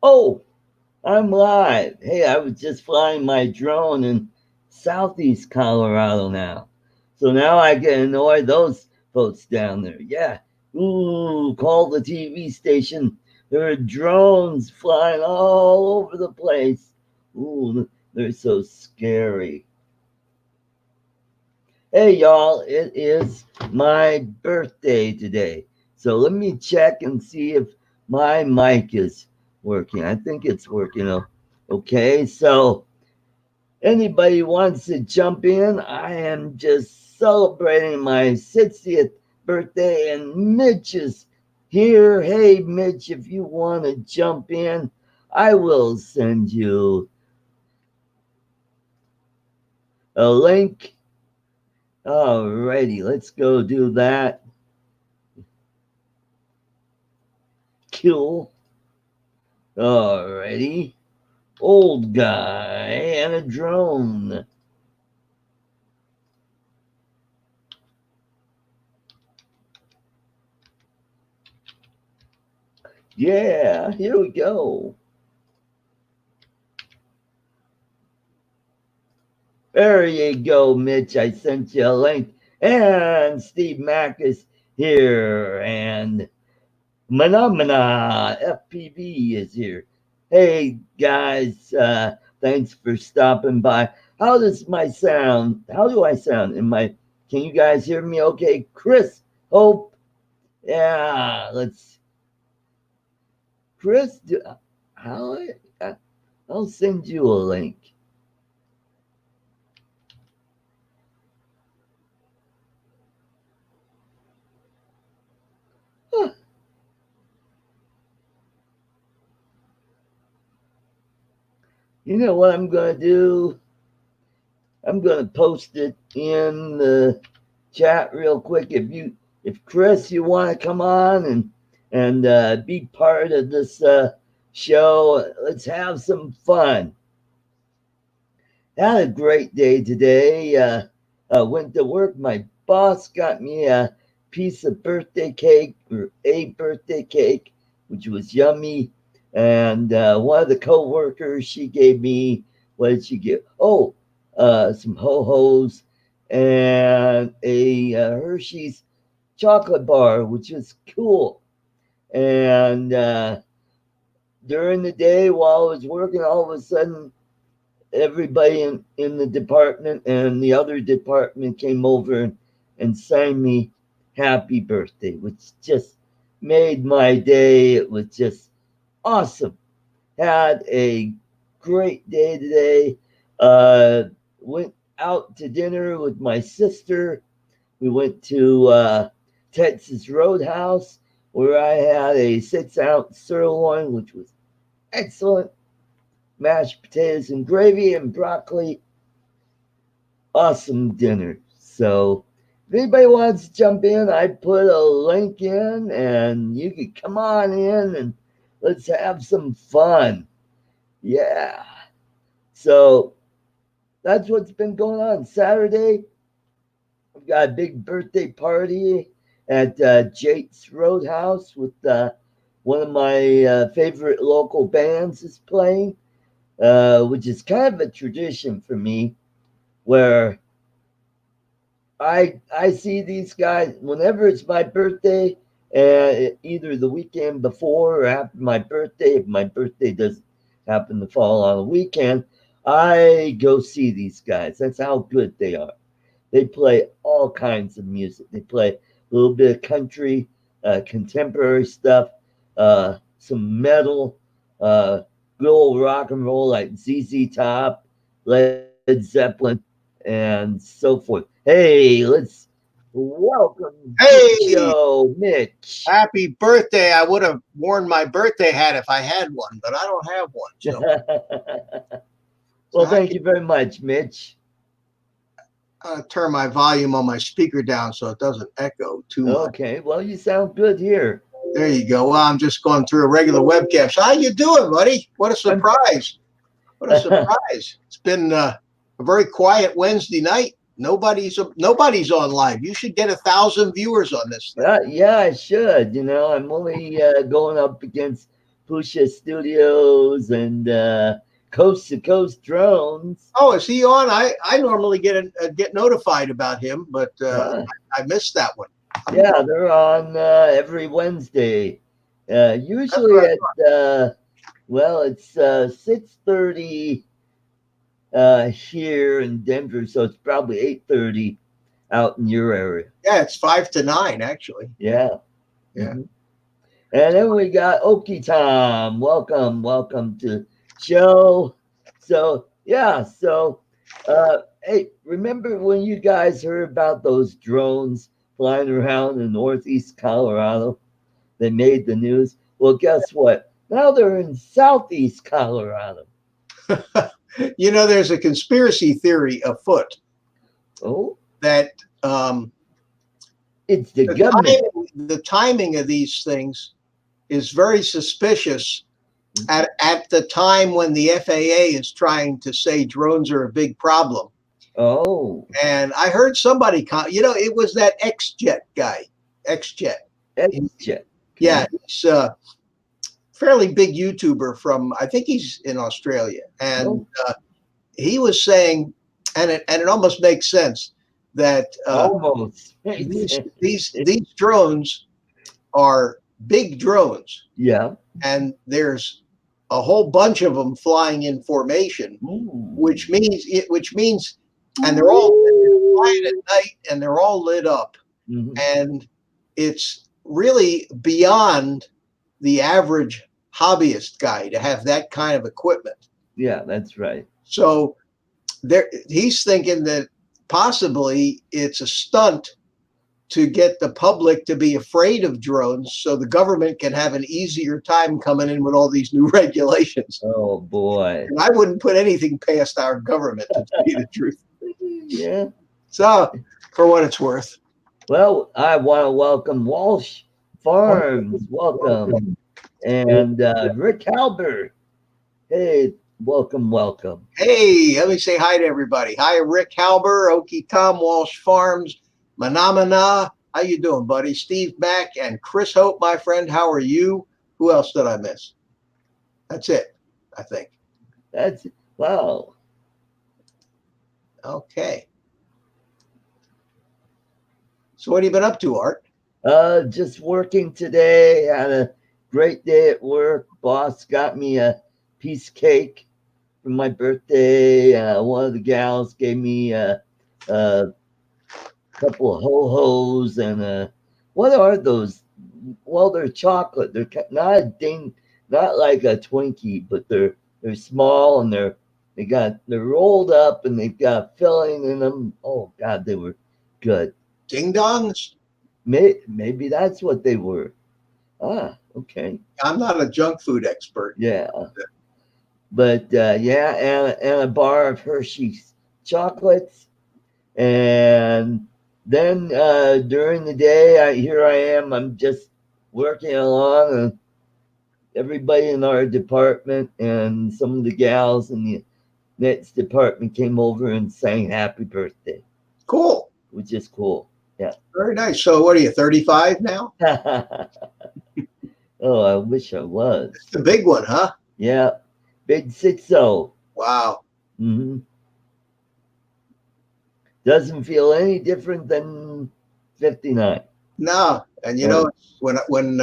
Oh, I'm live. Hey, I was just flying my drone in southeast Colorado now. So now I can annoy those folks down there. Yeah. Ooh, call the TV station. There are drones flying all over the place. Ooh, they're so scary. Hey, y'all, it is my birthday today. So let me check and see if my mic is working. I think it's working. Okay, so anybody wants to jump in? I am just celebrating my 60th birthday, and Mitch is here. Hey, Mitch, if you want to jump in, I will send you a link. Alrighty, let's go do that. Cool. Alrighty. Old guy and a drone. Yeah, here we go. There you go, Mitch. I sent you a link. And Steve Mack is here. And Phenomena FPV is here. Hey, guys. Thanks for stopping by. How does my sound? How do I sound? Can you guys hear me okay? Chris, Hope. Yeah, let's Chris, how I'll send you a link. Huh. You know what I'm gonna do? I'm gonna post it in the chat real quick. If Chris, you want to come on and be part of this show, let's have some fun. Had a great day today. Went to work. My boss got me a piece of birthday cake or a birthday cake, which was yummy. And one of the coworkers, she gave me, what did she give? Oh, some ho hos and a Hershey's chocolate bar, which is cool. And during the day while I was working, all of a sudden everybody in the department and the other department came over and sang me happy birthday, which just made my day. It was just awesome. Had a great day today. Went out to dinner with my sister. We went to Texas Roadhouse where I had a 6-ounce sirloin, which was excellent, mashed potatoes and gravy and broccoli. Awesome dinner. So if anybody wants to jump in, I put a link in and you can come on in and let's have some fun. Yeah. So that's what's been going on. Saturday, I've got a big birthday party at Jake's Roadhouse with one of my favorite local bands is playing, which is kind of a tradition for me where I see these guys whenever it's my birthday, either the weekend before or after my birthday. If my birthday doesn't happen to fall on a weekend, I go see these guys. That's how good they are. They play all kinds of music. They play a little bit of country, contemporary stuff, some metal, good old rock and roll like ZZ Top, Led Zeppelin, and so forth. Hey, let's welcome to the Hey, show, Mitch. happy birthday. I would have worn my birthday hat if I had one, but I don't have one. So Well, I thank can you very much, Mitch. turn my volume on my speaker down so it doesn't echo too much. Okay, well, you sound good here. There you go. Well, I'm just going through a regular webcam. So how you doing, buddy? What a I'm surprise. What a surprise. It's been a very quiet Wednesday night. Nobody's on live. You should get 1,000 viewers on this thing. yeah, I should. I'm only going up against Pusha Studios and Coast to Coast Drones. Oh, is he on? I normally get notified about him, but Uh, I missed that one. yeah, they're on every Wednesday. That's what Usually I at thought. it's 6:30 here in Denver, so it's probably 8:30 out in your area. Yeah, it's 5 to 9 actually. Yeah. Yeah. Mhm. And then we got Okie Tom. Welcome, welcome to show. So yeah, so hey, remember when you guys heard about those drones flying around in northeast Colorado? They made the news. Well, guess what? Now they're in southeast Colorado. You know, there's a conspiracy theory afoot Oh, that it's the government. the timing of these things is very suspicious Mhm. at the time when the FAA is trying to say drones are a big problem. Oh, And I heard somebody, it was that X-Jet guy, X-Jet. X-Jet. Yeah, Okay. he's a fairly big YouTuber from, I think he's in Australia. And Oh, he was saying, and it almost makes sense that almost. these drones are big drones, Yeah. and there's a whole bunch of them flying in formation, Ooh. which means, and they're flying at night, and they're all lit up, Mhm. and it's really beyond the average hobbyist guy to have that kind of equipment. Yeah, that's right. So he's thinking that possibly it's a stunt to get the public to be afraid of drones so the government can have an easier time coming in with all these new regulations. Oh boy. And I wouldn't put anything past our government, to tell you the truth. Yeah. So, for what it's worth. Well, I want to welcome Walsh Farms. Welcome. And Rick Halbert. Hey, welcome, welcome. Hey, let me say hi to everybody. Hi, Rick Halber, Okie Tom, Walsh Farms, Manamana. How you doing, buddy? Steve Mack and Chris Hope, my friend. How are you? Who else did I miss? That's it, I think. That's wow. Okay. So what have you been up to, Art? Just working today. Had a great day at work. Boss got me a piece of cake for my birthday. One of the gals gave me a couple of ho hos and what are those? Well, they're chocolate. They're not a ding, not like a Twinkie, but they're small and they're rolled up and they've got filling in them. Oh God, they were good. Ding dongs? Maybe that's what they were. Ah, okay. I'm not a junk food expert. Yeah. But yeah, and a bar of Hershey's chocolates. And then during the day, here I am. I'm just working along. And everybody in our department and some of the gals in the next department came over and sang happy birthday, Cool. which is cool. Yeah. Very nice. So what are you, 35 now? Oh, I wish I was. It's the big one, huh? Yeah. Big 6-0. Wow. Mm-hmm. Doesn't feel any different than 59. No. And when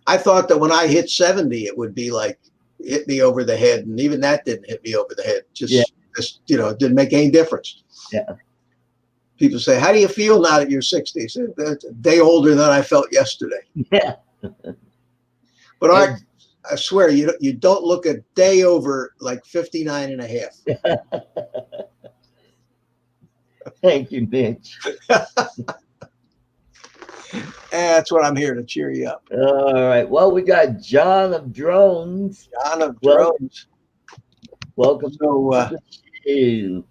I thought that when I hit 70, it would be like hit me over the head. And even that didn't hit me over the head. Just it didn't make any difference. Yeah. People say, how do you feel now that you're 60? I said, that's a day older than I felt yesterday. Yeah. But I swear, you don't look a day over like 59 and a half. Thank you, Mitch. That's what I'm here to cheer you up. All right. Well, we got John of Drones. John of Drones. Welcome So, to the show.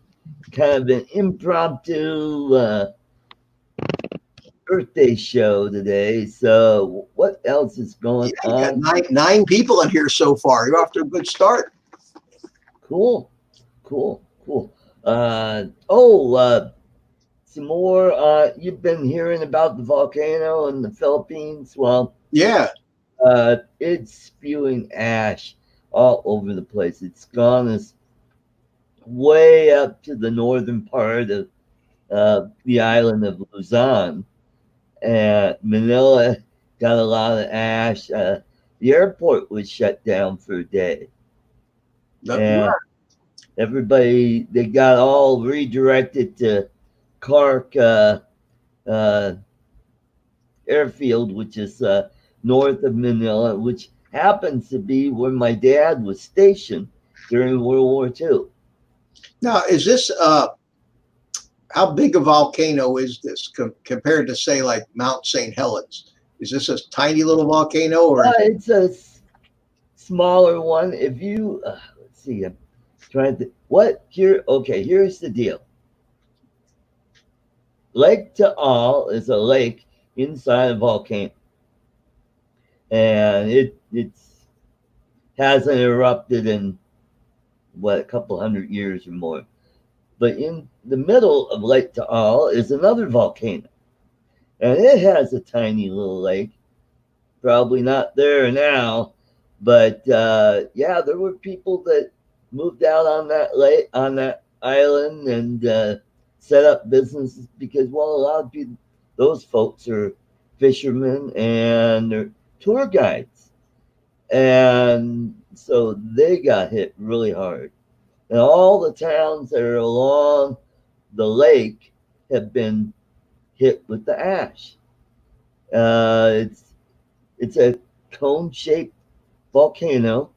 Kind of an impromptu birthday show today. So, what else is going on? Got nine people in here so far. You're off to a good start. Cool. Some more. You've been hearing about the volcano in the Philippines. Well, yeah. It's spewing ash all over the place. It's gone as way up to the northern part of the island of Luzon. And Manila got a lot of ash. The airport was shut down for a day. No, And everybody, they got all redirected to Clark uh, Airfield, which is north of Manila, which happens to be where my dad was stationed during World War II. now, is this how big a volcano is this compared to say like Mount St. Helens? Is this a tiny little volcano or? It's a smaller one. If you let's see, I'm trying to what here. Okay, here's the deal. Lake Taal is a lake inside a volcano, and it's hasn't erupted in what a couple hundred years or more. But in the middle of Lake Taal is another volcano, and it has a tiny little lake. Probably not there now, but yeah, there were people that moved out on that lake, on that island, and set up businesses because, well, a lot of people, those folks are fishermen and they're tour guides, and so they got hit really hard. And all the towns that are along the lake have been hit with the ash. It's a cone shaped volcano.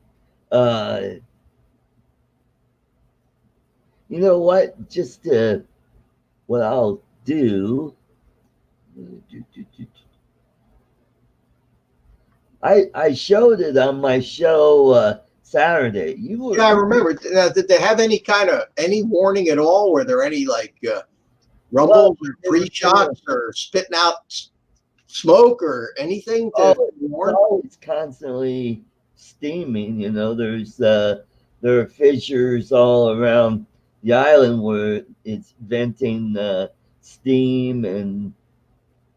Uh, you know what? Just what I'll do. I showed it on my show Saturday. You were Yeah, I remember. Now, did they have any kind of any warning at all? Were there any like well. rumbles or They were saying, pre-shots or spitting out smoke or anything oh, to it's warn? always constantly steaming. You know, there are fissures all around the island where it's venting steam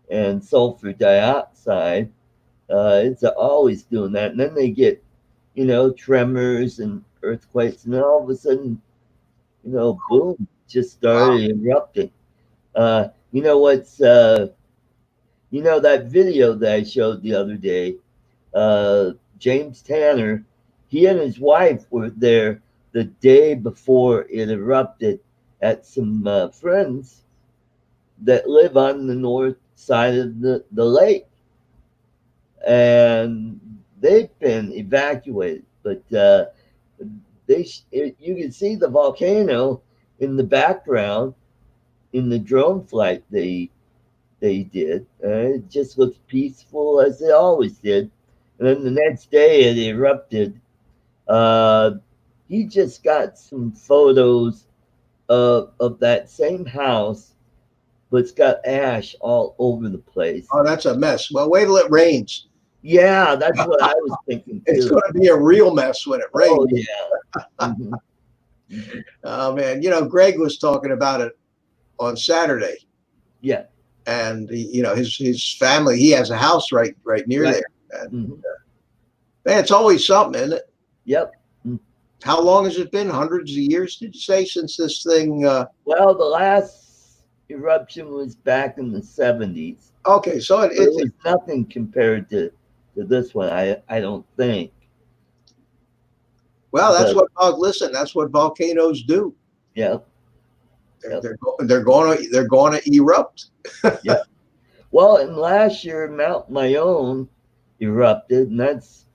and sulfur dioxide. It's always doing that, and then they get tremors and earthquakes, and then all of a sudden, boom, just Wow. started erupting. You know what's that video that I showed the other day, James Tanner, he and his wife were there the day before it erupted at some friends that live on the north side of the lake. And they've been evacuated, but you can see the volcano in the background in the drone flight they did. It just looked peaceful as it always did. And then the next day it erupted. Uh, he just got some photos of that same house, but it's got ash all over the place. Oh, that's a mess. Well, wait till it rains. Yeah, that's what I was thinking It's too. going to be a real mess when it rains. Oh yeah. Hmm. Oh man, you know, Greg was talking about it on Saturday, Yeah. and his family. He has a house right near Right. there. And Hmm. man, it's always something, isn't it? Yep. Mm. How long has it been? Hundreds of years, did you say, since this thing? Well, the last eruption was back in the 70s, Okay, so but it was nothing compared to this one. I don't think. well, that's But what. Listen, that's what volcanoes do. yeah. They're Yep. they're, go- they're going to erupt. Yep. Well, and last year Mount Mayon erupted, and that's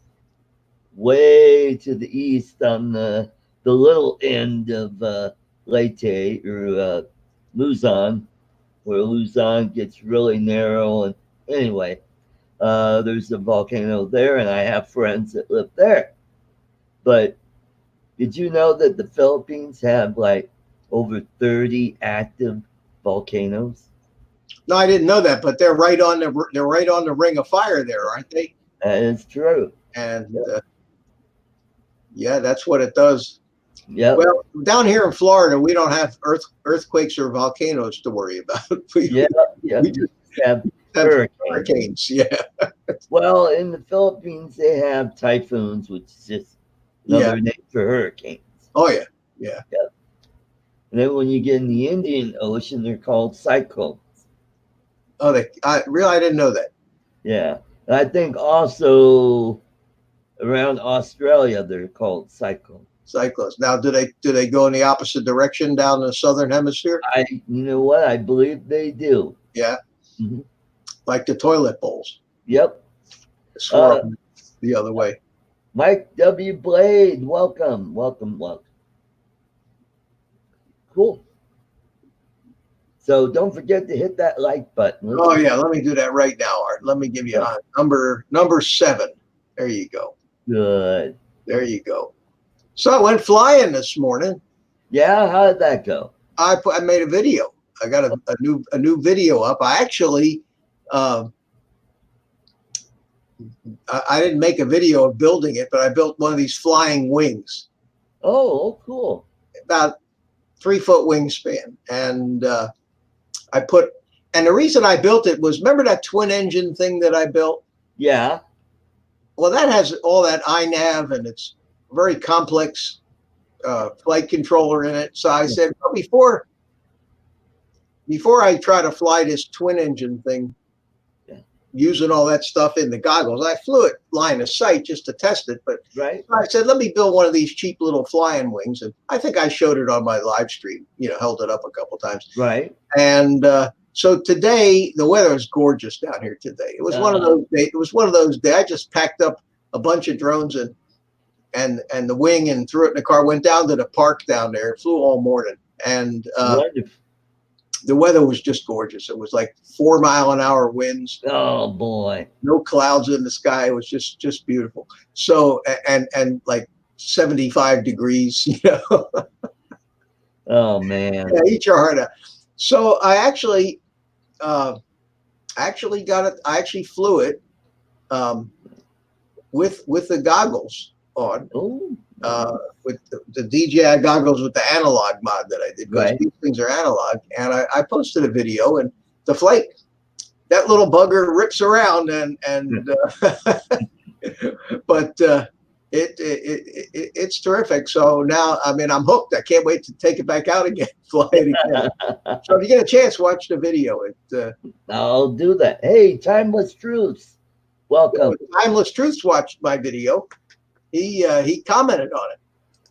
way to the east on the little end of Leyte or Luzon, where Luzon gets really narrow. And anyway, there's a volcano there, and I have friends that live there. But did you know that the Philippines have like over 30 active volcanoes? No, I didn't know that, but they're right on the ring of fire there, aren't they? That is true. And Yep. yeah, that's what it does. Yep. Well, down here in Florida, we don't have earthquakes or volcanoes to worry about. we, Yep. Yep. we You just have have hurricanes. hurricanes. Yeah. Well, in the Philippines, they have typhoons, which is just Yeah. another name for hurricanes. Oh yeah. Yeah. Yep. And then when you get in the Indian Ocean, they're called cyclones. Oh, I didn't know that. Yeah. And I think also around Australia, they're called cyclones. Cyclones. Now, do they go in the opposite direction down the southern hemisphere? You know what? I believe they do. Yeah, Mhm. like the toilet bowls Yep. swirl Uh, the other way. Mike W. Blade, welcome, welcome, welcome. Cool. So don't forget to hit that like button. Let's Oh get yeah, let me do that right now, Art. Let me give you yeah, number 7. There you go. good. There you go. So I went flying this morning. Yeah, how did that go? I made a video. I got a new video up. I actually uh, I didn't make a video of building it, but I built one of these flying wings, Oh, cool. about 3-foot wingspan, and I put. And the reason I built it was, remember that twin engine thing that I built? Yeah. Well, that has all that iNav, and it's very complex flight controller in it. So I said, well, before I try to fly this twin engine thing, Yeah. using all that stuff in the goggles, I flew it line of sight just to test it. But Right. I said, let me build one of these cheap little flying wings. And I think I showed it on my live stream, held it up a couple times. Right. And so today, the weather is gorgeous down here today. It was one of those days. It was one of those days. I just packed up a bunch of drones and the wing and threw it in the car. Went down to the park down there. Flew all morning, and Wonderful. the weather was just gorgeous. It was like 4-mile-an-hour winds. Oh boy. No clouds in the sky. It was just beautiful. So and like 75 degrees. Oh man. Yeah, eat your heart out. So I actually got it. I actually flew it with the goggles on, Oh. with the DJI goggles with the analog mod that I did, because Right. these things are analog. And I posted a video, and the flight, that little bugger rips around, but it's terrific. So now, I mean, I'm hooked. I can't wait to take it back out again, fly it again. So if you get a chance, watch the video. I'll do that. Hey, Timeless Truths. Welcome. Timeless Truths watched my video. He commented on it.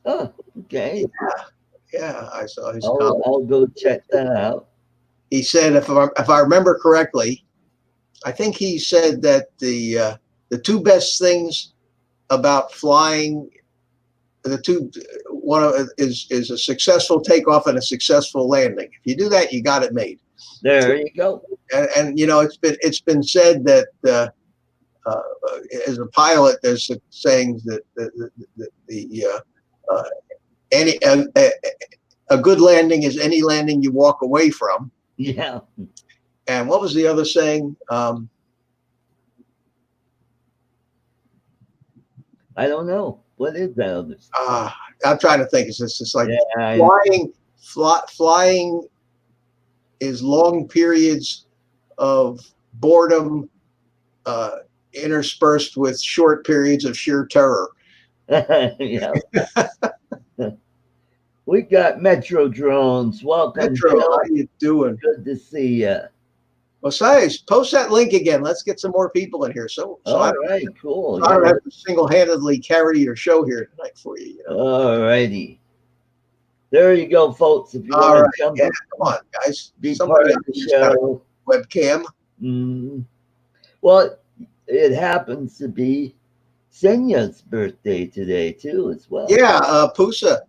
Oh, okay. Yeah, I saw his comment. I'll go check that out. He said, if I remember correctly, I think he said that the two best things about flying, one is a successful takeoff and a successful landing. If you do that, you got it made. There you go. And it's been said that as a pilot, there's sayings that any a good landing is any landing you walk away from. Yeah. And what was the other saying? I don't know. What is that other stuff? I'm trying to think. It's just like flying is long periods of boredom interspersed with short periods of sheer terror. Yeah. We got Metro Drones. Welcome. Metro, Bill. how you doing? Good to see you. Well, Size, post that link again. Let's get some more people in here. So All right, cool. I don't have to single-handedly carry your show here tonight for you. All righty. There you go, folks. If you All want right. to jump Yeah, come on, guys. be Somebody part of the else got a show. webcam. Well, it happens to be Senya's birthday today, too, as well. Yeah, Pusa.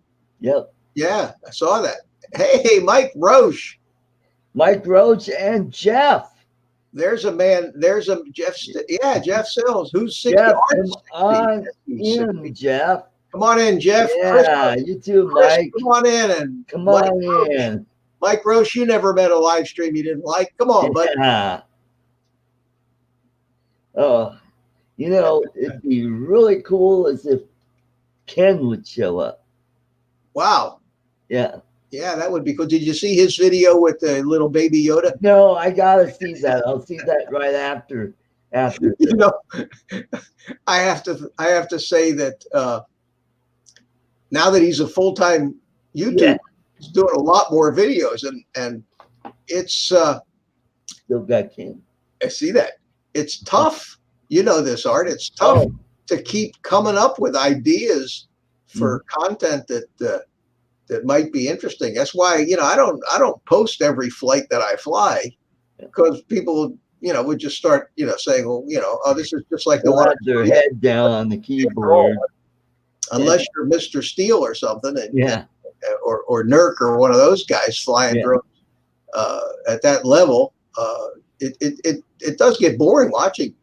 Yep. Yeah, I saw that. Hey, Mike Roche. Mike Roach and Jeff. There's a man. There's a Jeff. Yeah, Jeff Sills. Who's 60? Jeff, come on in, Jeff. Come on in, Jeff. Yeah, you too, Mike. Come on in and come on in. Mike Roche, you never met a live stream you didn't like. Come on, buddy. Yeah. Oh, it'd be really cool as if Ken would show up. Wow. Yeah. Yeah, that would be cool. Did you see his video with the little baby Yoda? No, I gotta see that. I'll see that right after after You this. know, I have to say that now that he's a full-time YouTuber, Yeah, he's doing a lot more videos, and it's still got Ken. I see that it's tough. You know this, Art. It's tough Oh, to keep coming up with ideas mhm. for content that might be interesting. That's why I don't post every flight that I fly, because people would just start saying, well, oh, this is just like the They'll one. have their head down on the keyboard. Unless you're Mr. Steel or something, Yeah, or Nurk or one of those guys flying yeah, drones at that level, it does get boring watching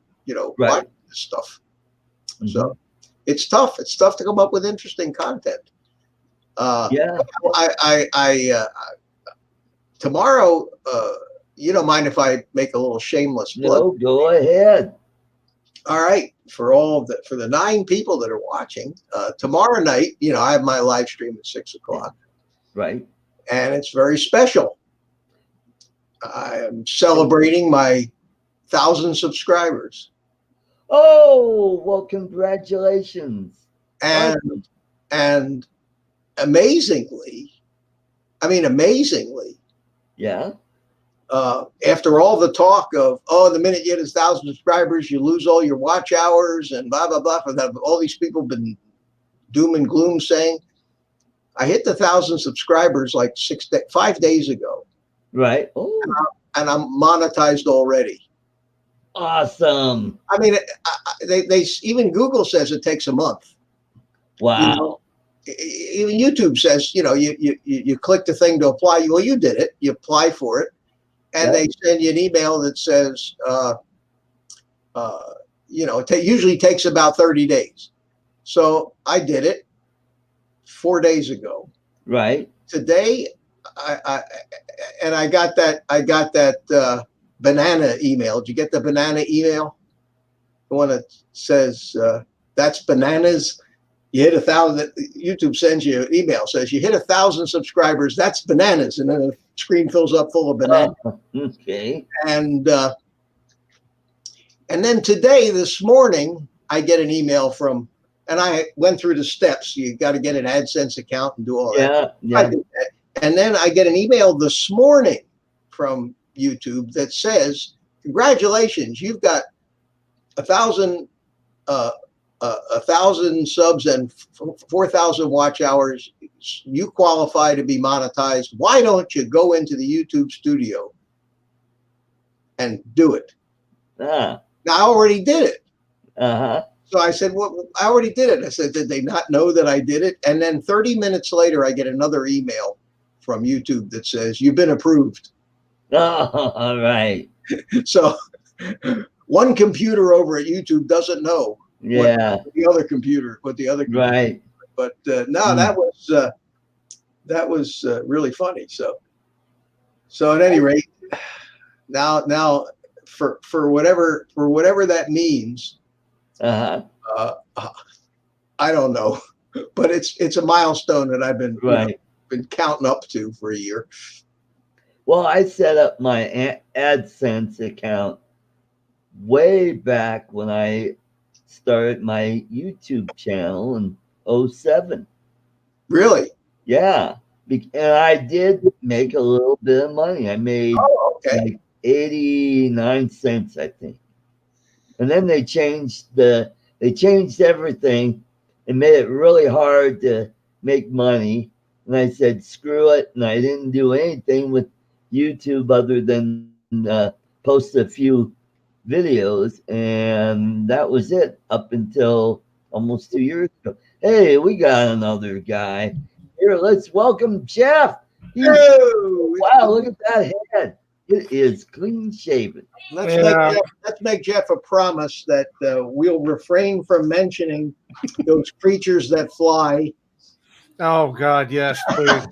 right. this stuff. Hmm. So it's tough. It's tough to come up with interesting content. Yeah, I tomorrow. You don't mind if I make a little shameless plug? no, go ahead. All right, for the 9 people that are watching, tomorrow night, I have my live stream at 6 o'clock, Right. and it's very special. I am celebrating my 1,000 subscribers, Oh, well, congratulations. and Awesome. and amazingly, amazingly, Yeah, after all the talk of, oh, the minute you hit 1,000 subscribers, you lose all your watch hours and blah blah blah, that all these people been doom and gloom saying, I hit the 1,000 subscribers like 5 days ago, right. Oh, and I'm monetized already. awesome. I mean, they even Google says it takes a month. Wow. Even YouTube says, you click the thing to apply. Well, you did it. You apply for it, and Yep. they send you an email that says, it usually takes about 30 days. So I did it 4 days ago. Right. Today, I got that banana email. Did you get the banana email? The one that says that's bananas. You hit 1,000. YouTube sends you an email, says you hit 1,000 subscribers. That's bananas, and then the screen fills up full of bananas. Okay. And then today, this morning, I get an email from, and I went through the steps. You got to get an AdSense account and do all that. Yeah. I Yeah. did that. And then I get an email this morning from YouTube that says, "Congratulations, you've got 1,000 subs and 4,000 watch hours. You qualify to be monetized. Why don't you go into the YouTube studio and do it?" Ah. Now, I already did it. Uh-huh. So I said, well, I already did it. I said, did they not know that I did it? And then 30 minutes later, I get another email from YouTube that says, you've been approved. Oh, all right. So one computer over at YouTube doesn't know Yeah. what the other computer. Right. But no, that was really funny. So at any rate, now for whatever that means, Uh-huh. I don't know, but it's a milestone that I've been Right. been counting up to for a year. Well, I set up my AdSense account way back when I started my YouTube channel in '07. Really? Yeah. And I did make a little bit of money. I made Oh, okay. like 89 cents, I think. And then they changed everything and made it really hard to make money. And I said, screw it. And I didn't do anything with YouTube other than post a few videos. And that was it up until almost 2 years ago. Hey, we got another guy here. Let's welcome Jeff. Oh, Wow, look at that head. It is clean shaven. let's make Jeff a promise that we'll refrain from mentioning those creatures that fly. Oh God, yes, please.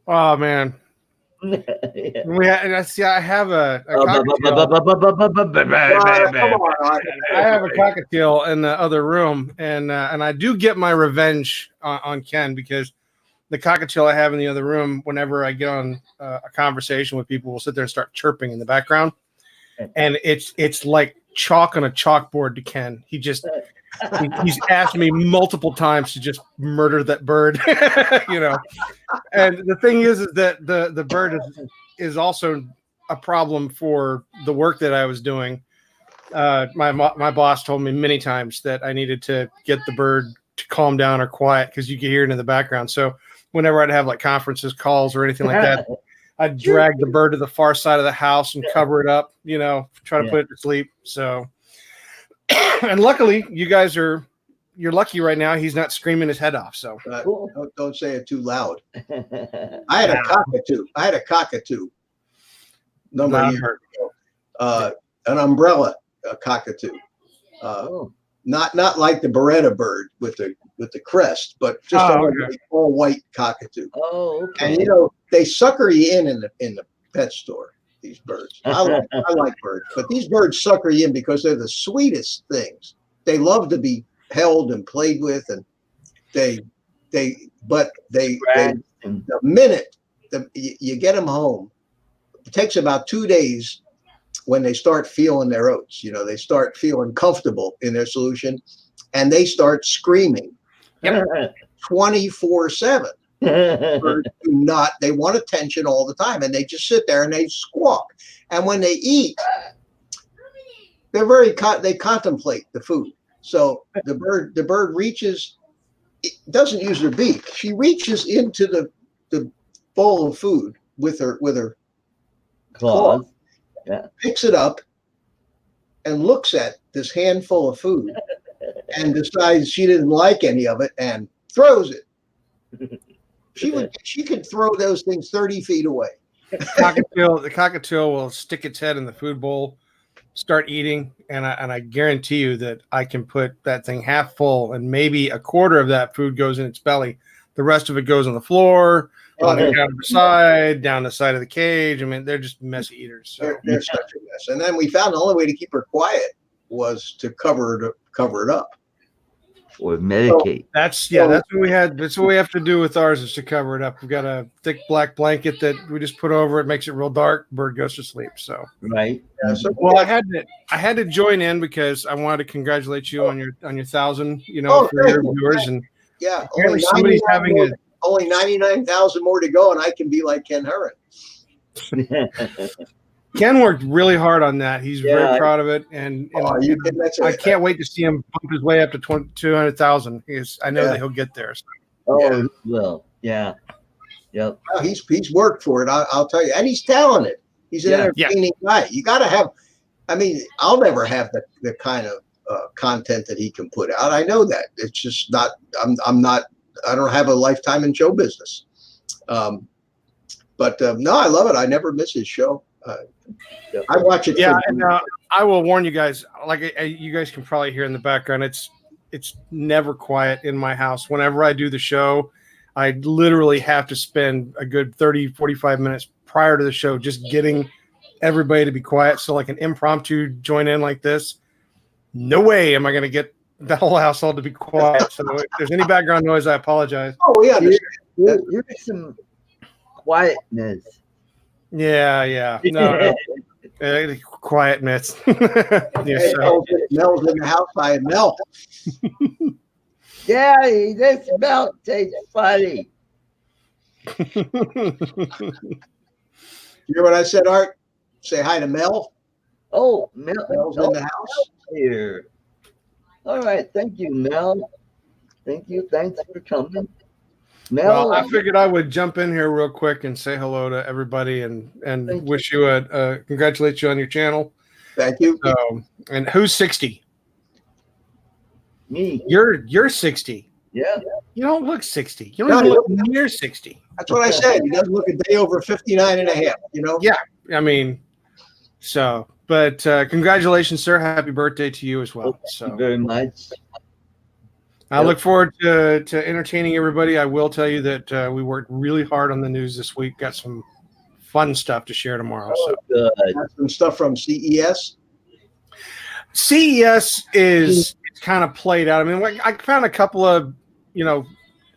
Oh man, I have a cockatiel. Come on, I have a cockatiel in the other room, and I do get my revenge on Ken, because the cockatiel I have in the other room, whenever I get on a conversation with people, will sit there and start chirping in the background, and it's like chalk on a chalkboard to Ken. He's asked me multiple times to just murder that bird, you know. And the thing is that the bird is also a problem for the work that I was doing. My boss told me many times that I needed to get the bird to calm down or quiet because you could hear it in the background. So whenever I'd have like conferences, calls, or anything like that, I'd drag the bird to the far side of the house and cover it up, you know, try to put it to sleep. So, and luckily, you're lucky right now. He's not screaming his head off. So don't say it too loud. I had a cockatoo. Number of years ago. An umbrella cockatoo. Not like the Beretta bird with the crest, but just all white cockatoo. Oh, okay. And you know they sucker you in the pet store. These birds, I like birds, but these birds sucker you in because they're the sweetest things. They love to be held and played with, and the minute you get them home, it takes about 2 days when they start feeling their oats. You know, they start feeling comfortable in their solution, and they start screaming 24/7. Birds do not. They want attention all the time, and they just sit there and they squawk. And when they eat, they contemplate the food. So the bird reaches. It doesn't use her beak. She reaches into the bowl of food with her claws. Yeah. Picks it up and looks at this handful of food and decides she didn't like any of it and throws it. She could throw those things 30 feet away. The cockatiel will stick its head in the food bowl, start eating, and I guarantee you that I can put that thing half full, and maybe a quarter of that food goes in its belly. The rest of it goes on the floor, on the counter side, down the side of the cage. I mean, they're just messy eaters. So. They're such a mess. And then we found the only way to keep her quiet was to cover it up. Or medicate. So that's what we had. That's what we have to do with ours is to cover it up. We've got a thick black blanket that we just put over it, makes it real dark. Bird goes to sleep. So right. Yeah, so well, I had to join in because I wanted to congratulate you on your 1,000. You know, for your viewers and only somebody's having only 99,000 more to go, and I can be like Ken Herron. Ken worked really hard on that. He's very proud of it, and I can't wait to see him bump his way up to 200,000. I know that he'll get there. So. Oh, well, yeah. Yep. Well, he's worked for it. I'll tell you, and he's talented. He's an entertaining guy. You got to have. I mean, I'll never have the kind of content that he can put out. I know that it's just not. I'm not. I don't have a lifetime in show business. But no, I love it. I never miss his show. I watch it. Yeah, and I will warn you guys. Like you guys can probably hear in the background, it's never quiet in my house. Whenever I do the show, I literally have to spend a good 30, 45 minutes prior to the show just getting everybody to be quiet. So like an impromptu join in like this, no way am I going to get the whole household to be quiet. So if there's any background noise, I apologize. Oh yeah, here's some quietness. Yeah. No. Quietness. Mel's in the house. I Mel. Yeah, this Mel tastes funny. You hear what I said, Art? Say hi to Mel. Oh, Mel's in the house here. All right, thank you, Mel. Thank you. Thanks for coming. Mel, well, I figured I would jump in here real quick and say hello to everybody and wish you a congratulate you on your channel. Thank you. And who's 60? Me. You're 60. Yeah. You don't look 60. You don't even look near 60. That's what I said. He doesn't look a day over 59 and a half, you know? Yeah. I mean, but congratulations, sir. Happy birthday to you as well. Thank you very much. I look forward to entertaining everybody. I will tell you that we worked really hard on the news this week. Got some fun stuff to share tomorrow. Good. Got some stuff from CES. CES is kind of played out. I mean, I found a couple of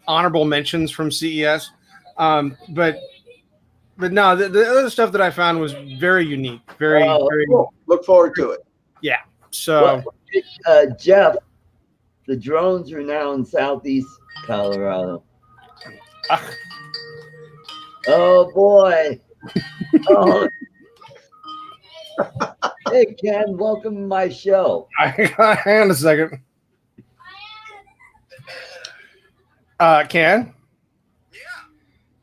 honorable mentions from CES, but no, the other stuff that I found was very unique. Very cool. Look forward to it. Yeah. So, Jeff, the drones are now in southeast Colorado. ah, Oh boy. Oh, hey Ken, welcome to my show. hang on a second. Ken? Yeah.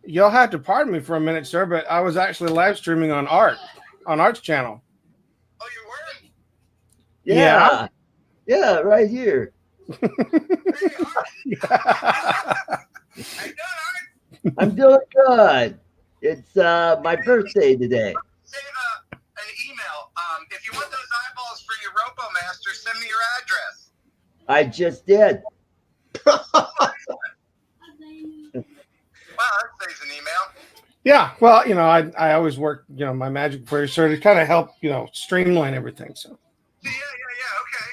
You'll have to pardon me for a minute, sir, but I was actually live streaming on Art's channel. Oh, you were? Yeah. Yeah, right here. Hey, Art. How you doing, Art? I'm doing good. It's my birthday today. Save an email. If you want those eyeballs for your RopoMaster, send me your address. I just did. Wow, that saves an email. Yeah, well, I always work, my magic for so to kind of help, streamline everything. So, Yeah, okay.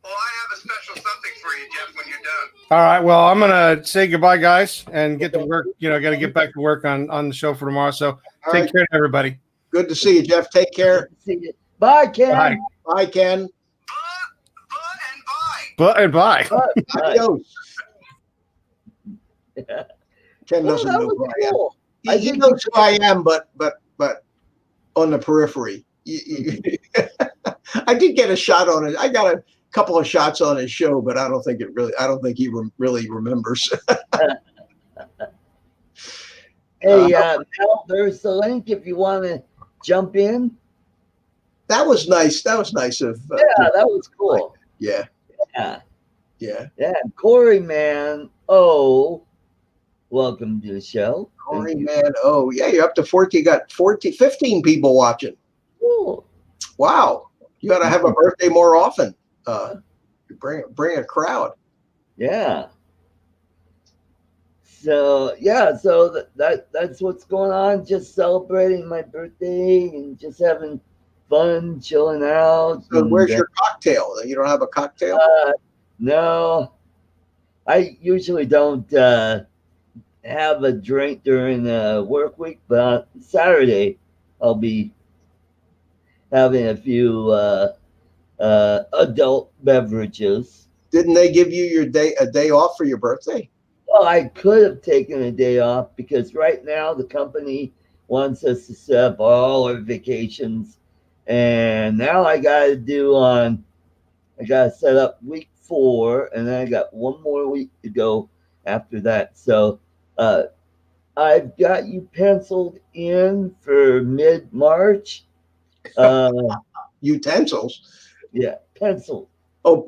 Well, I have a special something for you, Jeff, when you're done. all right, well, I'm gonna say goodbye, guys, and get to work. Got to get back to work on the show for tomorrow. So, All take right. care, everybody. Good to see you, Jeff. Take care. See you. Bye, Ken. Bye. Bye, Ken. But and bye. Bye. Bye. Adios. Ken Oh, doesn't that know was who I am. cool. He knows who I am, but on the periphery. I did get a shot on it. I got a couple of shots on his show, but I don't think he really remembers. Hey, Mel, there's the link if you want to jump in. That was nice. That was nice of. Yeah, that was cool. Yeah. Yeah. Yeah. Yeah. Corey, man. Oh, welcome to the show. Corey, man. Oh, yeah. You're up to 40. You got 15 people watching. Cool. Wow. You got to have a birthday more often. Bring a crowd. Yeah. So yeah, so that's what's going on. Just celebrating my birthday and just having fun, chilling out. So and, where's your cocktail? You don't have a cocktail? No, I usually don't have a drink during the work week, but Saturday I'll be having a few adult beverages. Didn't they give you a day off for your birthday? Well, I could have taken a day off because right now the company wants us to set up all our vacations. And now I got to set up week 4, and then I got one more week to go after that. So I've got you penciled in for mid-March. Utensils? Yeah, penciled. Oh,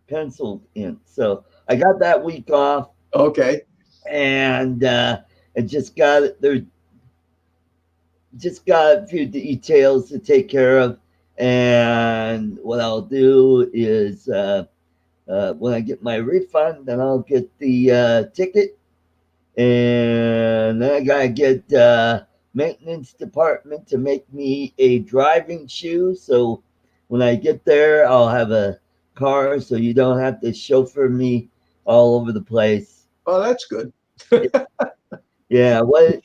Penciled in. So I got that week off. okay. And I just got a few details to take care of. And what I'll do is when I get my refund, then I'll get the ticket, and then I gotta get maintenance department to make me a driving shoe. So when I get there, I'll have a car, so you don't have to chauffeur me all over the place. Oh, that's good. Yeah, what?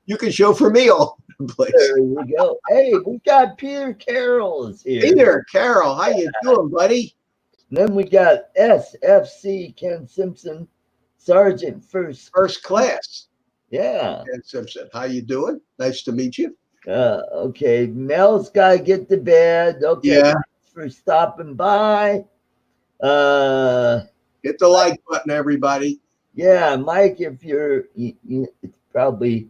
You can chauffeur me all over the place. There you go. Hey, we got Peter Carroll is here. Peter Carroll, how you doing, buddy? And then we got SFC Ken Simpson, Sergeant First Class. Yeah. Ken Simpson, how you doing? Nice to meet you. Okay. Mel's got to get to bed. Okay. Yeah. Thanks for stopping by. Hit the like button, everybody. Yeah, Mike, if it's probably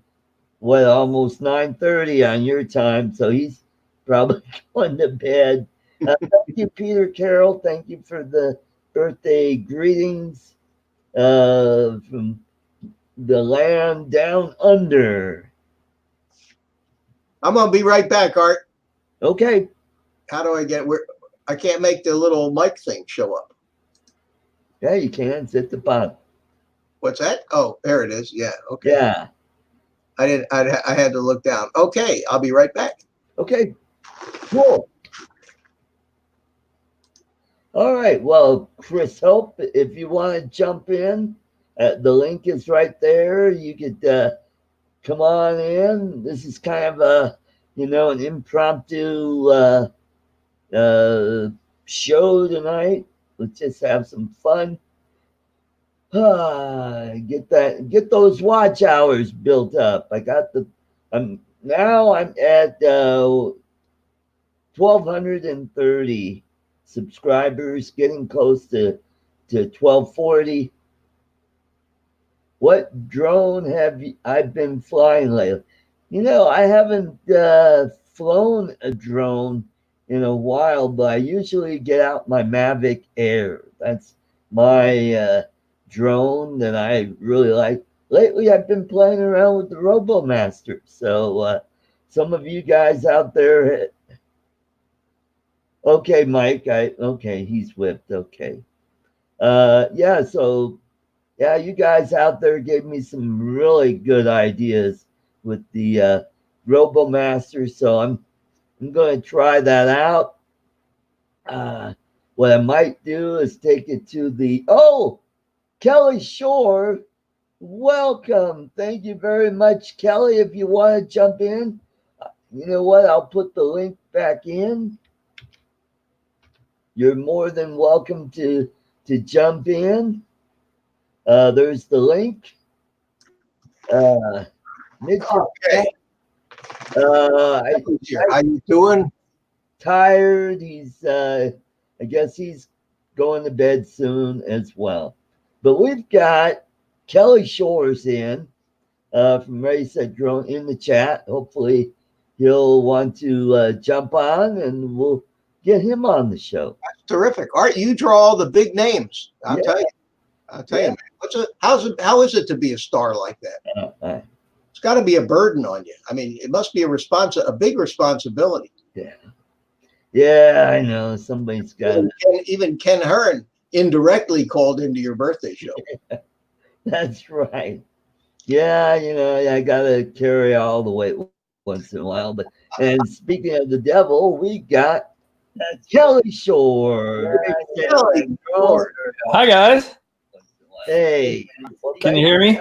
almost 9:30 on your time, so he's probably going to bed. Thank you, Peter Carroll. Thank you for the birthday greetings from the land down under. I'm gonna be right back, Art. Okay. How do I get where? I can't make the little mic thing show up. Yeah, you can. It's at the bottom. What's that? Oh, there it is. Yeah. Okay. Yeah. I had to look down. Okay, I'll be right back. Okay. Cool. All right. Well, Chris Hope, if you want to jump in, the link is right there. You could come on in. This is kind of an impromptu show tonight. Let's just have some fun. Get those watch hours built up. I'm at 1,230 subscribers, getting close to 1,240. What drone have I been flying lately? I haven't flown a drone in a while, but I usually get out my Mavic Air. That's my drone that I really like. Lately, I've been playing around with the RoboMaster. So some of you guys out there, okay, Mike, okay, he's whipped. Okay, yeah. So yeah, you guys out there gave me some really good ideas with the RoboMaster. So I'm going to try that out. What I might do is take it to Kelly Shore. Welcome. Thank you very much, Kelly. If you want to jump in, you know what? I'll put the link back in. You're more than welcome to jump in. There's the link. Mitch, Okay. How you doing? Tired. I guess he's going to bed soon as well. But we've got Kelly Shores in from Ray Said Drone in the chat. Hopefully he'll want to jump on and we'll get him on the show. That's terrific. Art, you draw all the big names. I'll tell you, man. How is it to be a star like that? It's got to be a burden on you. I mean, it must be a big responsibility. Yeah, I know. Somebody's got even Ken Hearn indirectly called into your birthday show. That's right. Yeah, I gotta carry all the weight once in a while. And speaking of the devil, we got Kelly Shore. Hi guys. Hey, can you hear me?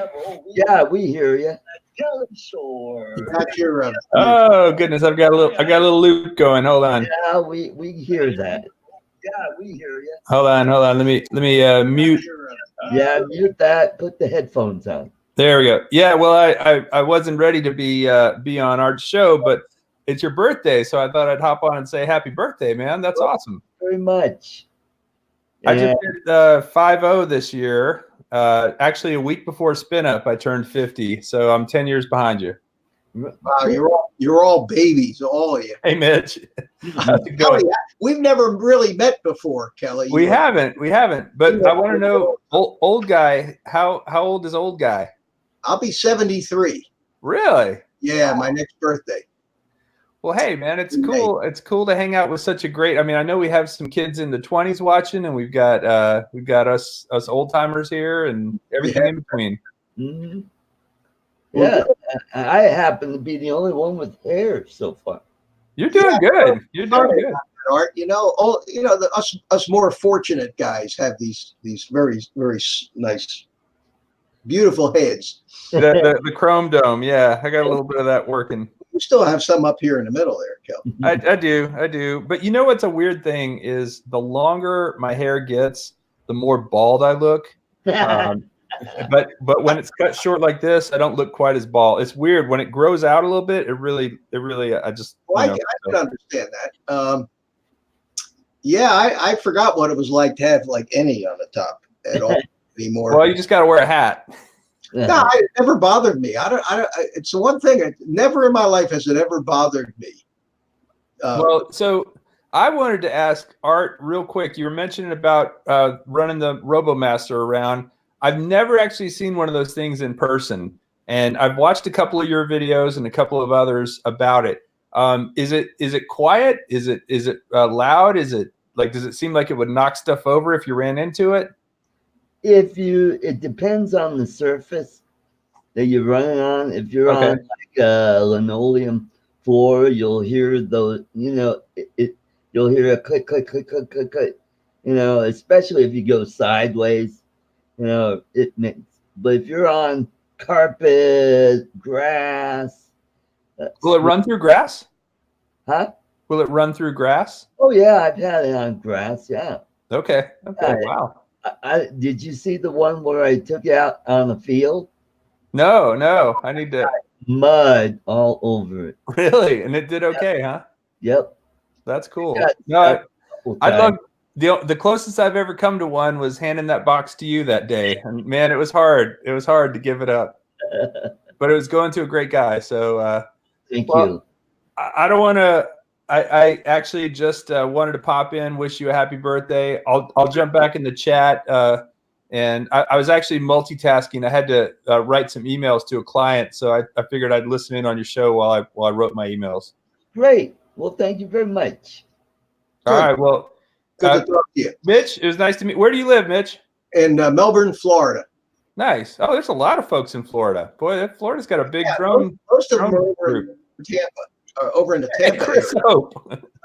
Yeah, we hear you. Kelly Shore. You got your, oh goodness, I got a little loop going. Hold on. Yeah, we hear that. Yeah, we hear you. Hold on. Let me mute. Yeah, mute that. Put the headphones on. There we go. Yeah, well, I wasn't ready to be on Art's show, but it's your birthday, so I thought I'd hop on and say happy birthday, man. That's awesome. Very much. I just did 5-0 this year. Actually, a week before Spin Up, I turned 50, so I'm 10 years behind you. Wow, you're all babies, all of you. Hey, Mitch. Kelly, we've never really met before, Kelly. We haven't. But I want to know, old guy, how old is old guy? I'll be 73. Really? Yeah, my next birthday. Well, hey, man, it's cool. It's cool to hang out with such a great. I mean, I know we have some kids in the 20s watching, and we've got us old timers here, and everything in between. Mm-hmm. Yeah, I happen to be the only one with hair so far. You're doing good. You're doing good. Art, us more fortunate guys have these very, very nice, beautiful heads. The chrome dome, yeah, I got a little bit of that working. You still have some up here in the middle there, Kel. I do. But you know what's a weird thing is the longer my hair gets, the more bald I look. But when it's cut short like this, I don't look quite as bald. It's weird when it grows out a little bit. It really I just. Well, I can understand that. Yeah, I forgot what it was like to have like any on the top at all anymore. Well, you just got to wear a hat. No, it never bothered me. It's the one thing. Never in my life has it ever bothered me. Well, so I wanted to ask Art real quick. You were mentioning about running the RoboMaster around. I've never actually seen one of those things in person, and I've watched a couple of your videos and a couple of others about it. Is it quiet? Is it loud? Is it like, does it seem like it would knock stuff over if you ran into it? It depends on the surface that you're running on. If you're on like a linoleum floor, you'll hear those, you'll hear a click, click, click, click, click, click, especially if you go sideways, it makes, but if you're on carpet, grass. Will it run through grass? Huh? Will it run through grass? Oh yeah, I've had it on grass. Yeah. Okay. Okay. Wow. Did you see the one where I took it out on the field? No, no. I need to. Mud all over it. Really? And it did okay, huh? Yep. That's cool. Yeah, No, I times. love the closest I've ever come to one was handing that box to you that day. And man, it was hard. It was hard to give it up. But it was going to a great guy. So Thank you. I don't want to. I actually just wanted to pop in, wish you a happy birthday. I'll jump back in the chat. And I was actually multitasking. I had to write some emails to a client, so I figured I'd listen in on your show while I wrote my emails. Great. Well, thank you very much. All right. Well, Good to talk to you. Mitch, it was nice to meet. Where do you live, Mitch? In Melbourne, Florida. Nice. Oh, there's a lot of folks in Florida. Boy, Florida's got a big drone. Most of them drone are over in Tampa. Over in the Tampa. Chris area. Hope.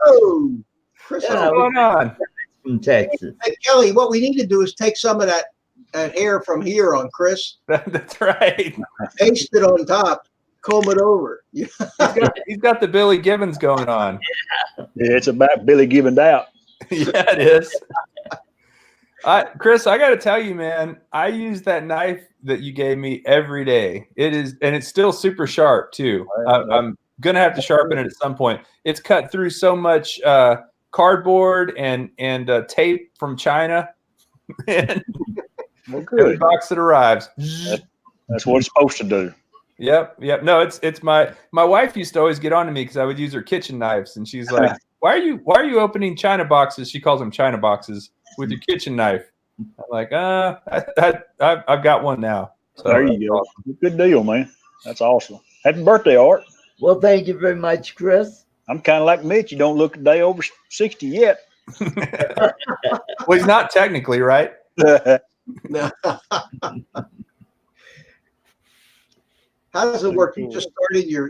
Oh, Chris Yeah, What's Hope. going on? From Texas. Hey, Kelly, what we need to do is take some of that hair from here on Chris, That's right. paste it on top, comb it over. Yeah. He's got the Billy Gibbons going on. Yeah, it's about Billy Gibbons out. Yeah, it is. Chris, I got to tell you, man, I use that knife that you gave me every day. It is, and it's still super sharp too. I'm gonna have to sharpen it at some point. It's cut through so much cardboard and tape from China. And Well, every good. box that arrives. That's what it's supposed to do. Yep. No, it's my wife used to always get on to me because I would use her kitchen knives, and she's like, why are you opening China boxes? She calls them China boxes with your kitchen knife. I'm like, I've got one now. So There you go. Good deal, man. That's awesome. Happy birthday, Art. Well, thank you very much, Chris. I'm kind of like Mitch. You don't look a day over 60 yet. Well, he's not technically, right? No. How does it work? You just started your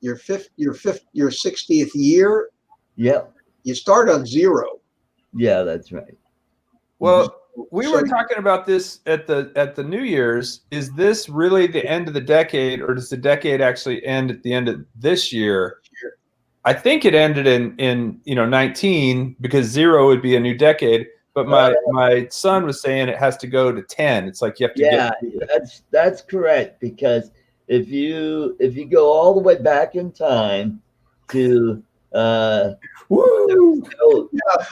60th year. Yep. You start on zero. Yeah, that's right. Well, we were talking about this at the New Year's. Is this really the end of the decade, or does the decade actually end at the end of this year? I think it ended in 19 because 0 would be a new decade. But my son was saying it has to go to 10. It's like you have to that's correct, because if you go all the way back in time to Woo!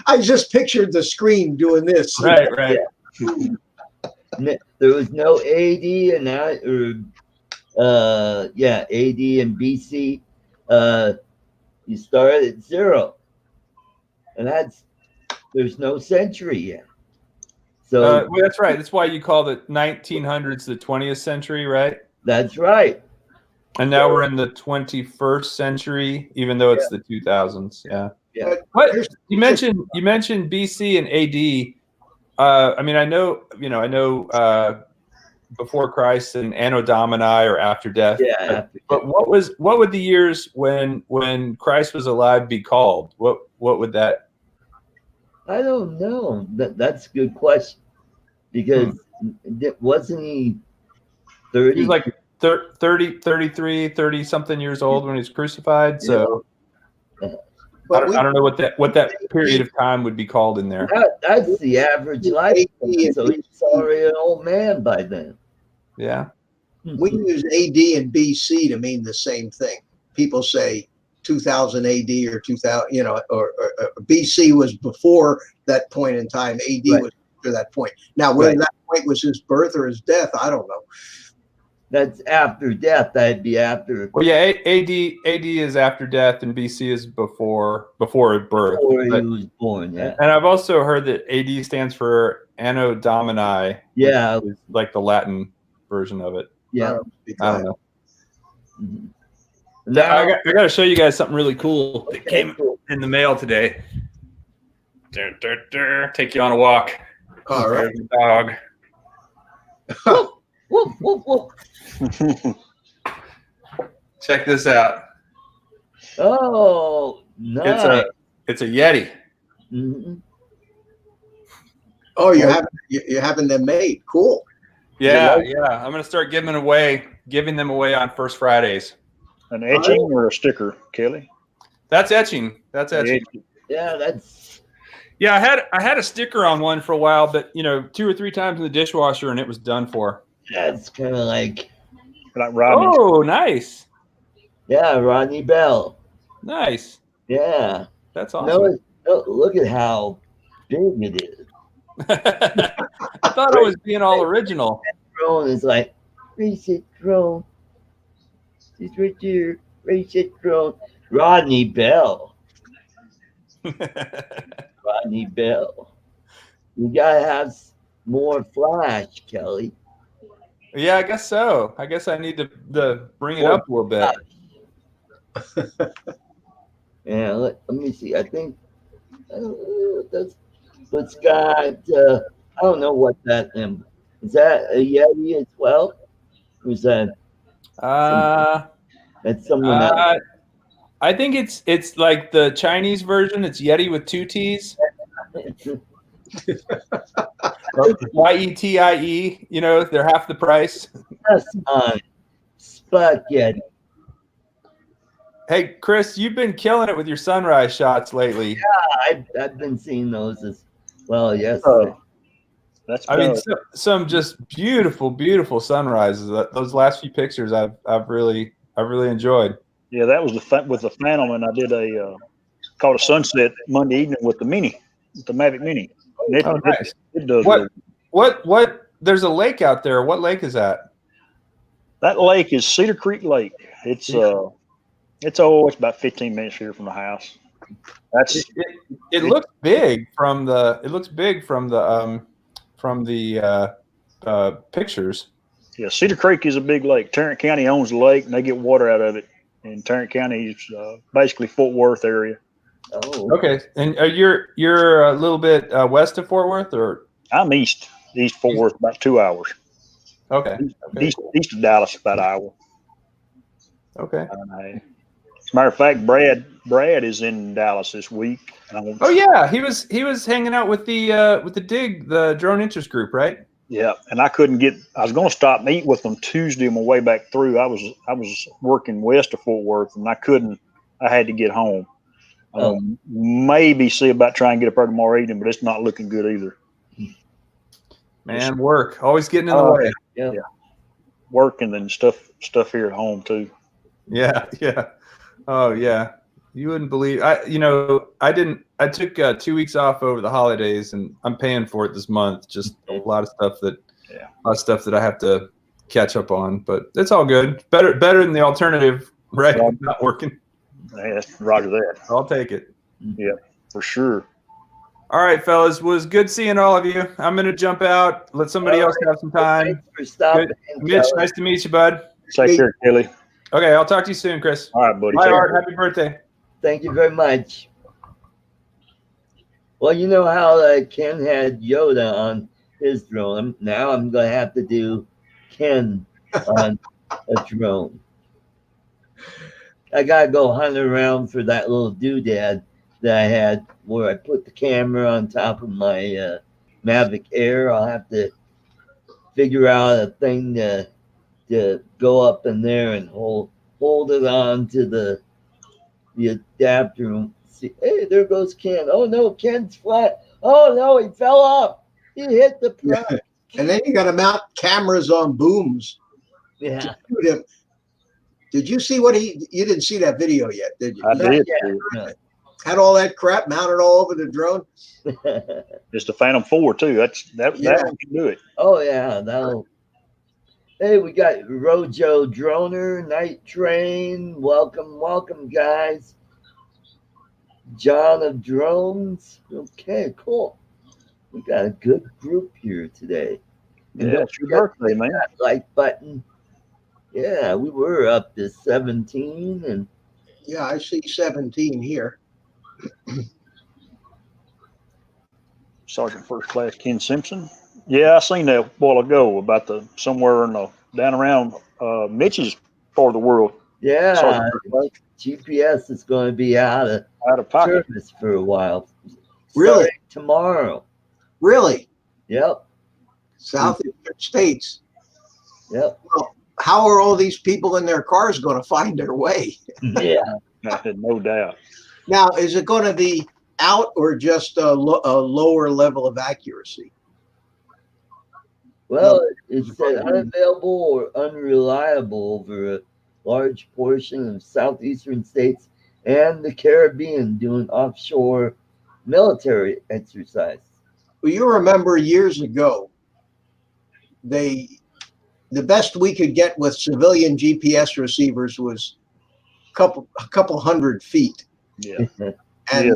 I just pictured the screen doing this. Right. There was no AD and AD and BC. You start at 0, and there's no century yet. So well, that's right. That's why you call the 1900s the 20th century, right? that's right. And now we're in the 21st century, even though it's the 2000s. Yeah. Yeah. What you mentioned BC and AD. I mean, I know before Christ and Anno Domini or after death. Yeah. But what would the years when Christ was alive be called? What would that? I don't know. That's a good question, because wasn't he 30? He was like 30, 33, 30 something years old when he was crucified. So I don't know what that period of time would be called in there. That's the average life. So he's already an old man by then. Yeah. We use AD and BC to mean the same thing. People say 2000 AD or 2000, or BC was before that point in time. AD was after that point. Now, whether that point was his birth or his death, I don't know. That's after death. That'd be after. Well, yeah, AD is after death, and BC is before birth. Before he was born. Yeah. And I've also heard that AD stands for Anno Domini. Yeah. Which is like the Latin version of it. Yeah. I don't know. Mhm. Now, I got to show you guys something really cool that came in the mail today. Take you on a walk. All right. There's the dog. Whoop, whoop, whoop. Check this out. Oh, nice. It's a Yeti. Mhm. Oh, you're having them made. Cool. Yeah. I'm gonna start giving them away on First Fridays. An etching or a sticker, Kelly? That's etching. That's etching. Yeah, that's Yeah, I had a sticker on one for a while, but 2 or 3 times in the dishwasher and it was done for. kind of like Rodney. Oh, nice. yeah, Rodney Bell. Nice. Yeah. That's awesome. Look at how big it is. I thought I was being all original. Drone is like race it drone. He's right there. Race it drone. Rodney Bell. Rodney Bell. You gotta have more flash, Kelly. Yeah, I guess so. I guess I need to bring it up a little bit. Yeah, let me see. I think that's what's got. I don't know what that is. That a Yeti as well? Or is that? That's someone else. I think it's like the Chinese version. It's Yeti with 2 T's. YETIE. They're half the price. That's on spaghetti. Hey, Chris, you've been killing it with your sunrise shots lately. Yeah, I've been seeing those as well. Yes. I mean, some just beautiful, beautiful sunrises. Those last few pictures, I've really enjoyed. Yeah, that was with the Phantom, and I did called a sunset Monday evening with the Mavic Mini. Nice. It does. What? There's a lake out there. What lake is that? That lake is Cedar Creek Lake. It's about 15 minutes here from the house. It looks big from the pictures. Yeah, Cedar Creek is a big lake. Tarrant County owns the lake, and they get water out of it. And Tarrant County is basically Fort Worth area. Oh, okay. And you're a little bit west of Fort Worth, or I'm east Fort Worth, about 2 hours. Okay. East of Dallas, about an hour. Okay. As a matter of fact, Brad is in Dallas this week. Oh yeah, he was hanging out with the DIG, the drone interest group, right? Yeah, and I couldn't get. I was going to stop and eat with them Tuesday on my way back through. I was working west of Fort Worth, and I couldn't. I had to get home. Maybe see about trying to get up there tomorrow evening, but it's not looking good either. Man, work always getting in the way. yeah. Work and then stuff here at home too. Yeah. Oh yeah. You wouldn't believe I took 2 weeks off over the holidays, and I'm paying for it this month. Just a lot of stuff that I have to catch up on, but it's all good. Better than the alternative, right? Not working. Yeah, roger that. I'll take it. Yeah, for sure. All right, fellas, was good seeing all of you. I'm gonna jump out. Let somebody else have some time. Thanks for stopping. Mitch, nice to meet you, bud. Take care, Kelly. Okay, I'll talk to you soon, Chris. All right, buddy. Bye, Art. Happy birthday. Thank you very much. Well, you know how Ken had Yoda on his drone. Now I'm going to have to do Ken on a drone. I got to go hunt around for that little doodad that I had where I put the camera on top of my Mavic Air. I'll have to figure out a thing to go up in there and hold it on to the adapter and see. Hey, there goes Ken. Oh no, Ken's flat. Oh no, he fell off. He hit the prop. Yeah. And then you got to mount cameras on booms. Yeah. To shoot him. Did you see what you didn't see that video yet, did you? I did. No. Had all that crap mounted all over the drone. It's the Phantom 4 too. That one can do it. Oh yeah, that'll. Hey, we got Rojo Droner, Night Train. Welcome, guys. John of Drones. Okay, cool. We got a good group here today. And Yeah, it's your birthday, man. That like button. Yeah, we were up to 17, and Yeah, I see 17 here. Sergeant First Class Ken Simpson. Yeah, I seen that a while ago about somewhere down around Mitch's part of the world. yeah, Sergeant First Class. GPS is going to be out of Pocket. service for a while. Really? Starting tomorrow. Really? Yep. Southeastern states. Yep. Well, how are all these people in their cars going to find their way? Yeah. No doubt. Now, is it going to be out or just a lower level of accuracy? Well, it said unavailable or unreliable over a large portion of southeastern states and the Caribbean doing offshore military exercise. Well, you remember years ago, the best we could get with civilian GPS receivers was a couple 100 feet. Yeah. And, Yes.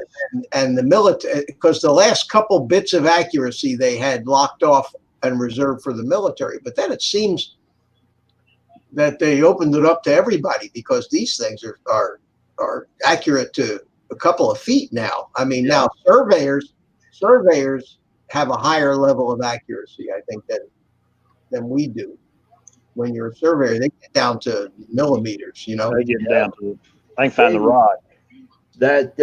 and the military, because the last couple bits of accuracy they had locked off and reserved for the military. But then it seems that they opened it up to everybody, because these things are accurate to a couple of feet now. I mean, now surveyors have a higher level of accuracy, I think, than we do. When you're a surveyor, they get down to millimeters, you know. They get down to it. I can find the rod. That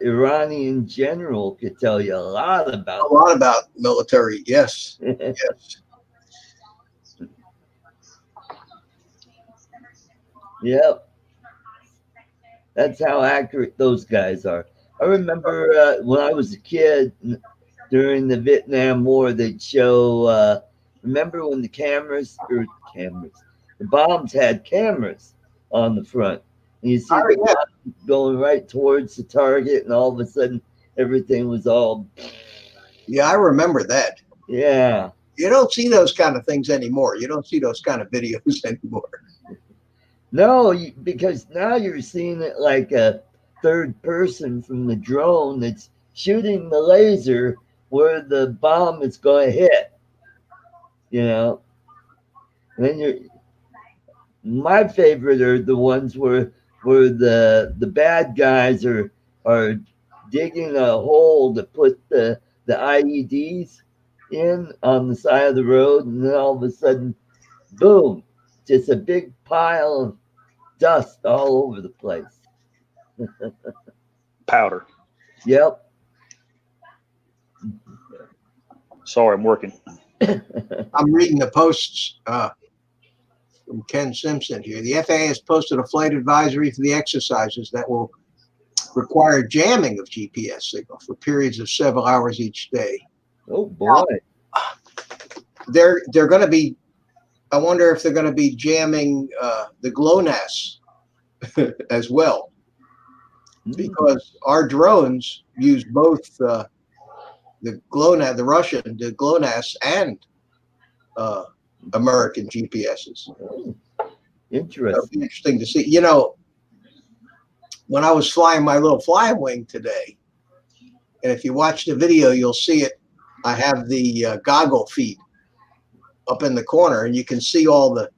Iranian general could tell you a lot about Military. Yes. Yes. Yep. That's how accurate those guys are. I remember when I was a kid during the Vietnam War, they'd show. Remember when the bombs had cameras on the front, and you see the bomb going right towards the target, and all of a sudden everything was all. Yeah, I remember that. Yeah. You don't see those kind of things anymore. You don't see those kind of videos anymore. No, because now you're seeing it like a third person from the drone that's shooting the laser where the bomb is going to hit. You know, and then my favorite are the ones where the bad guys are digging a hole to put the IEDs in on the side of the road, and then all of a sudden, boom, just a big pile of dust all over the place. Powder. Yep. Sorry, I'm working. I'm reading the posts from Ken Simpson here. The FAA has posted a flight advisory for the exercises that will require jamming of GPS signal for periods of several hours each day. Oh boy. They're going to be, I wonder if they're going to be jamming the GLONASS as well, because our drones use both the GLONASS, the Russian, the GLONASS, and American GPSs. Interesting. That'll be interesting to see. You know, when I was flying my little fly wing today, and if you watch the video, you'll see it. I have the goggle feed up in the corner, and you can see all the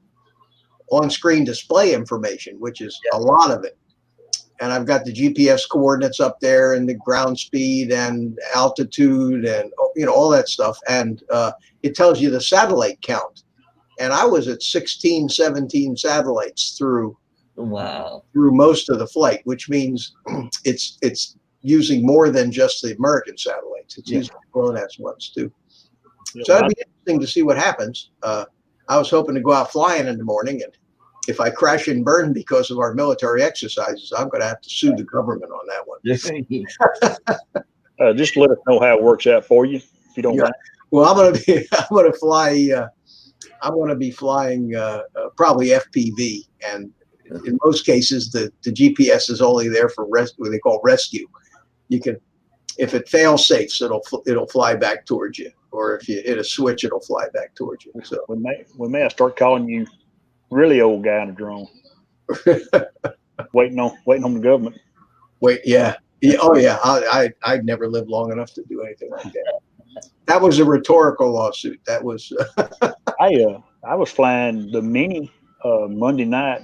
on-screen display information, which is a lot of it. And I've got the GPS coordinates up there, and the ground speed and altitude, and all that stuff. And it tells you the satellite count. And I was at 16, 17 satellites through most of the flight, which means it's using more than just the American satellites. It's using the GLONASS ones too. So that'd be interesting to see what happens. I was hoping to go out flying in the morning, and if I crash and burn because of our military exercises, I'm going to have to sue the government on that one. Just let us know how it works out for you, if you don't mind. Well, I'm going to be flying probably FPV, and in most cases, the GPS is only there for what they call rescue. You can, if it fails safes, it'll fly back towards you, or if you hit a switch, it'll fly back towards you. So we may start calling you really old guy in a drone. waiting on the government. Oh yeah. I'd never lived long enough to do anything like that. That was a rhetorical lawsuit. That was. I was flying the Mini Monday night,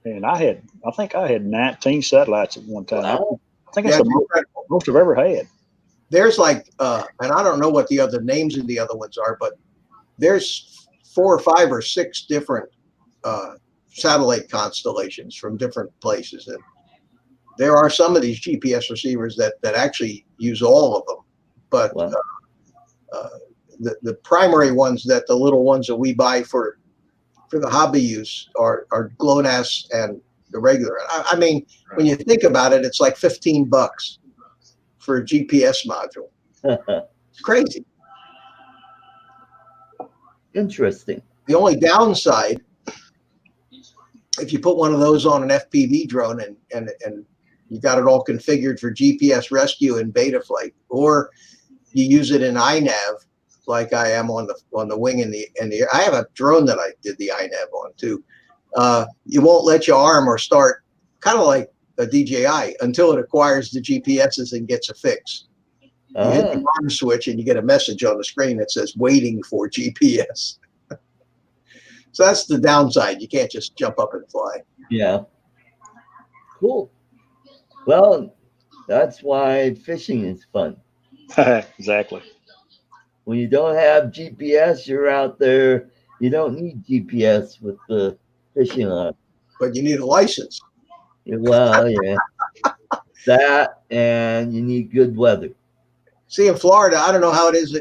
and I think I had 19 satellites at one time. Wow. I think that's the most I've ever had. There's like, and I don't know what the other names of the other ones are, but there's 4 or 5 or 6 different satellite constellations from different places, and there are some of these GPS receivers that actually use all of them, but the primary ones, that the little ones that we buy for the hobby use, are GLONASS and the regular. I mean, when you think about it, it's like $15 for a GPS module. It's crazy. Interesting. The only downside, if you put one of those on an FPV drone and you got it all configured for GPS rescue and beta flight, or you use it in iNav, like I am on the wing in the air. I have a drone that I did the iNav on too. You won't let you arm or start, kind of like a DJI, until it acquires the GPSs and gets a fix. You hit the arm switch and you get a message on the screen that says waiting for GPS. So that's the downside. You can't just jump up and fly. Yeah. Cool. Well, that's why fishing is fun. Exactly. When you don't have GPS, you're out there. You don't need GPS with the fishing line. But you need a license. Well, yeah. That, and you need good weather. See, in Florida, I don't know how it is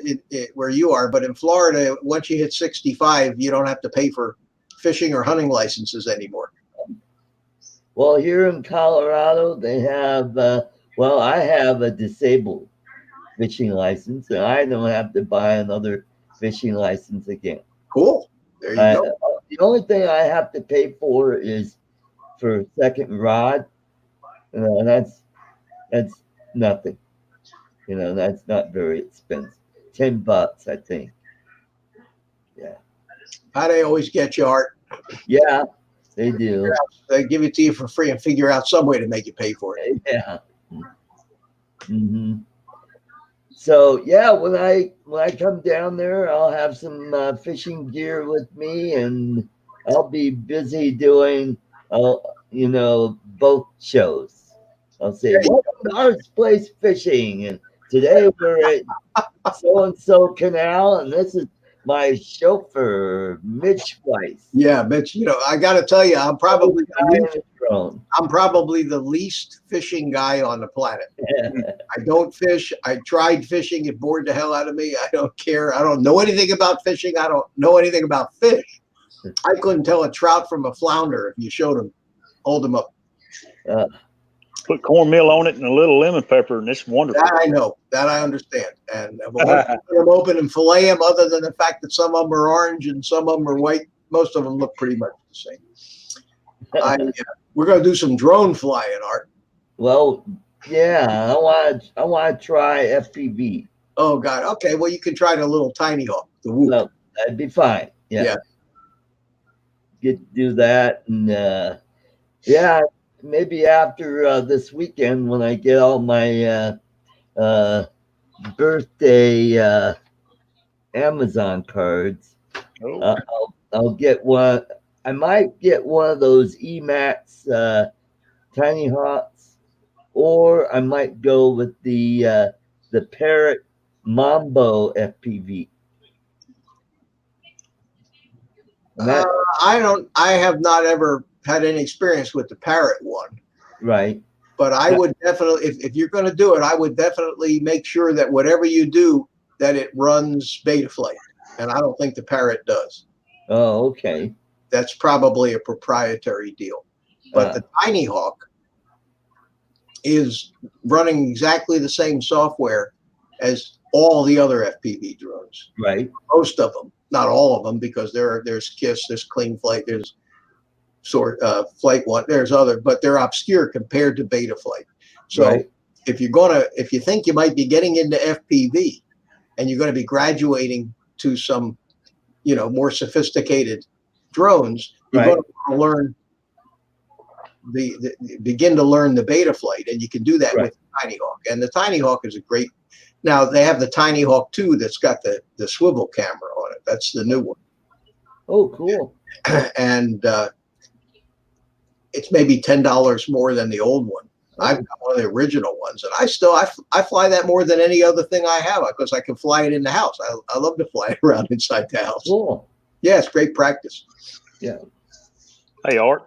where you are, but in Florida, once you hit 65, you don't have to pay for fishing or hunting licenses anymore. Well, here in Colorado, they have, I have a disabled fishing license, and I don't have to buy another fishing license again. Cool. There you go. The only thing I have to pay for is for a second rod. That's nothing. That's not very expensive. $10, I think. Yeah. How they always get you, Art? Yeah, they do. They give it to you for free and figure out some way to make you pay for it. Yeah. Mm-hmm. So yeah, when I come down there, I'll have some fishing gear with me, and I'll be busy doing, both shows. I'll say, welcome to Art's Place Fishing, and today we're at so and so canal, and this is my chauffeur, Mitch Weiss. Yeah, Mitch. I got to tell you, I'm probably the least fishing guy on the planet. I don't fish. I tried fishing. It bored the hell out of me. I don't care. I don't know anything about fishing. I don't know anything about fish. I couldn't tell a trout from a flounder if you hold them up. Put cornmeal on it and a little lemon pepper, and it's wonderful. That I know. That I understand. And put them open and fillet them, other than the fact that some of them are orange and some of them are white. Most of them look pretty much the same. We're going to do some drone flying, Art. Well, yeah, I want to try FPV. Oh God. Okay. Well, you can try the little tiny hawk, the Whoop. No, that'd be fine. Yeah. Get to do that, and maybe after this weekend when I get all my birthday Amazon cards, I'll get one. I might get one of those Emax Tiny Hawks, or I might go with the Parrot Mambo FPV. I have not ever had any experience with the Parrot one. Right. But I would definitely, if you're going to do it, I would definitely make sure that whatever you do, that it runs Betaflight. And I don't think the Parrot does. Oh, okay. That's probably a proprietary deal. But the Tiny Hawk is running exactly the same software as all the other FPV drones. Right. Most of them, not all of them, because there's KISS, there's Clean Flight, there's Flight One, there's other, but they're obscure compared to Betaflight. So if you think you might be getting into FPV and you're going to be graduating to some, more sophisticated drones, you're going to learn begin to learn the Betaflight, and you can do that with the Tiny Hawk. And the Tiny Hawk is a great. Now they have the Tiny Hawk 2 that's got the swivel camera on it. That's the new one. Oh, cool. And it's maybe $10 more than the old one. I've got one of the original ones, and I fly that more than any other thing I have, because I can fly it in the house. I love to fly it around inside the house. Cool. Yeah, it's great practice. Yeah. Hey, Art.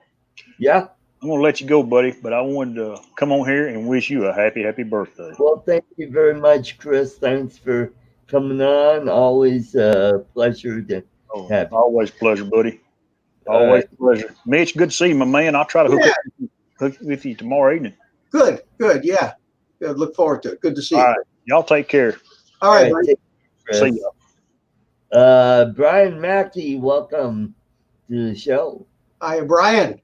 Yeah. I'm going to let you go, buddy, but I wanted to come on here and wish you a happy birthday. Well, thank you very much, Chris. Thanks for coming on. Always a pleasure to have you. Always pleasure, buddy. Always a pleasure. Mitch, good to see you, my man. I'll try to hook with you tomorrow evening. Good. Yeah. Good. Look forward to it. Good to see you. All right. Y'all take care. All right, buddy. See you. Brian Mackey, welcome to the show. Hi, Brian.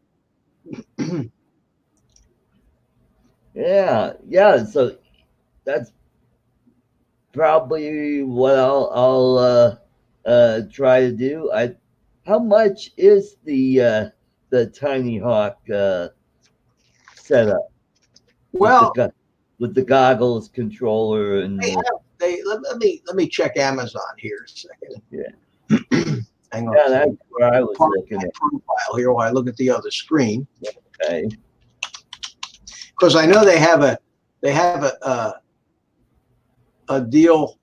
Yeah. So that's probably what I'll try to do. How much is the Tiny Hawk setup? Well, with the goggles, controller, and let me check Amazon here a second. Yeah. Hang on. Yeah, that's where I was looking at. Profile here while I look at the other screen. Okay. Because I know they have a deal.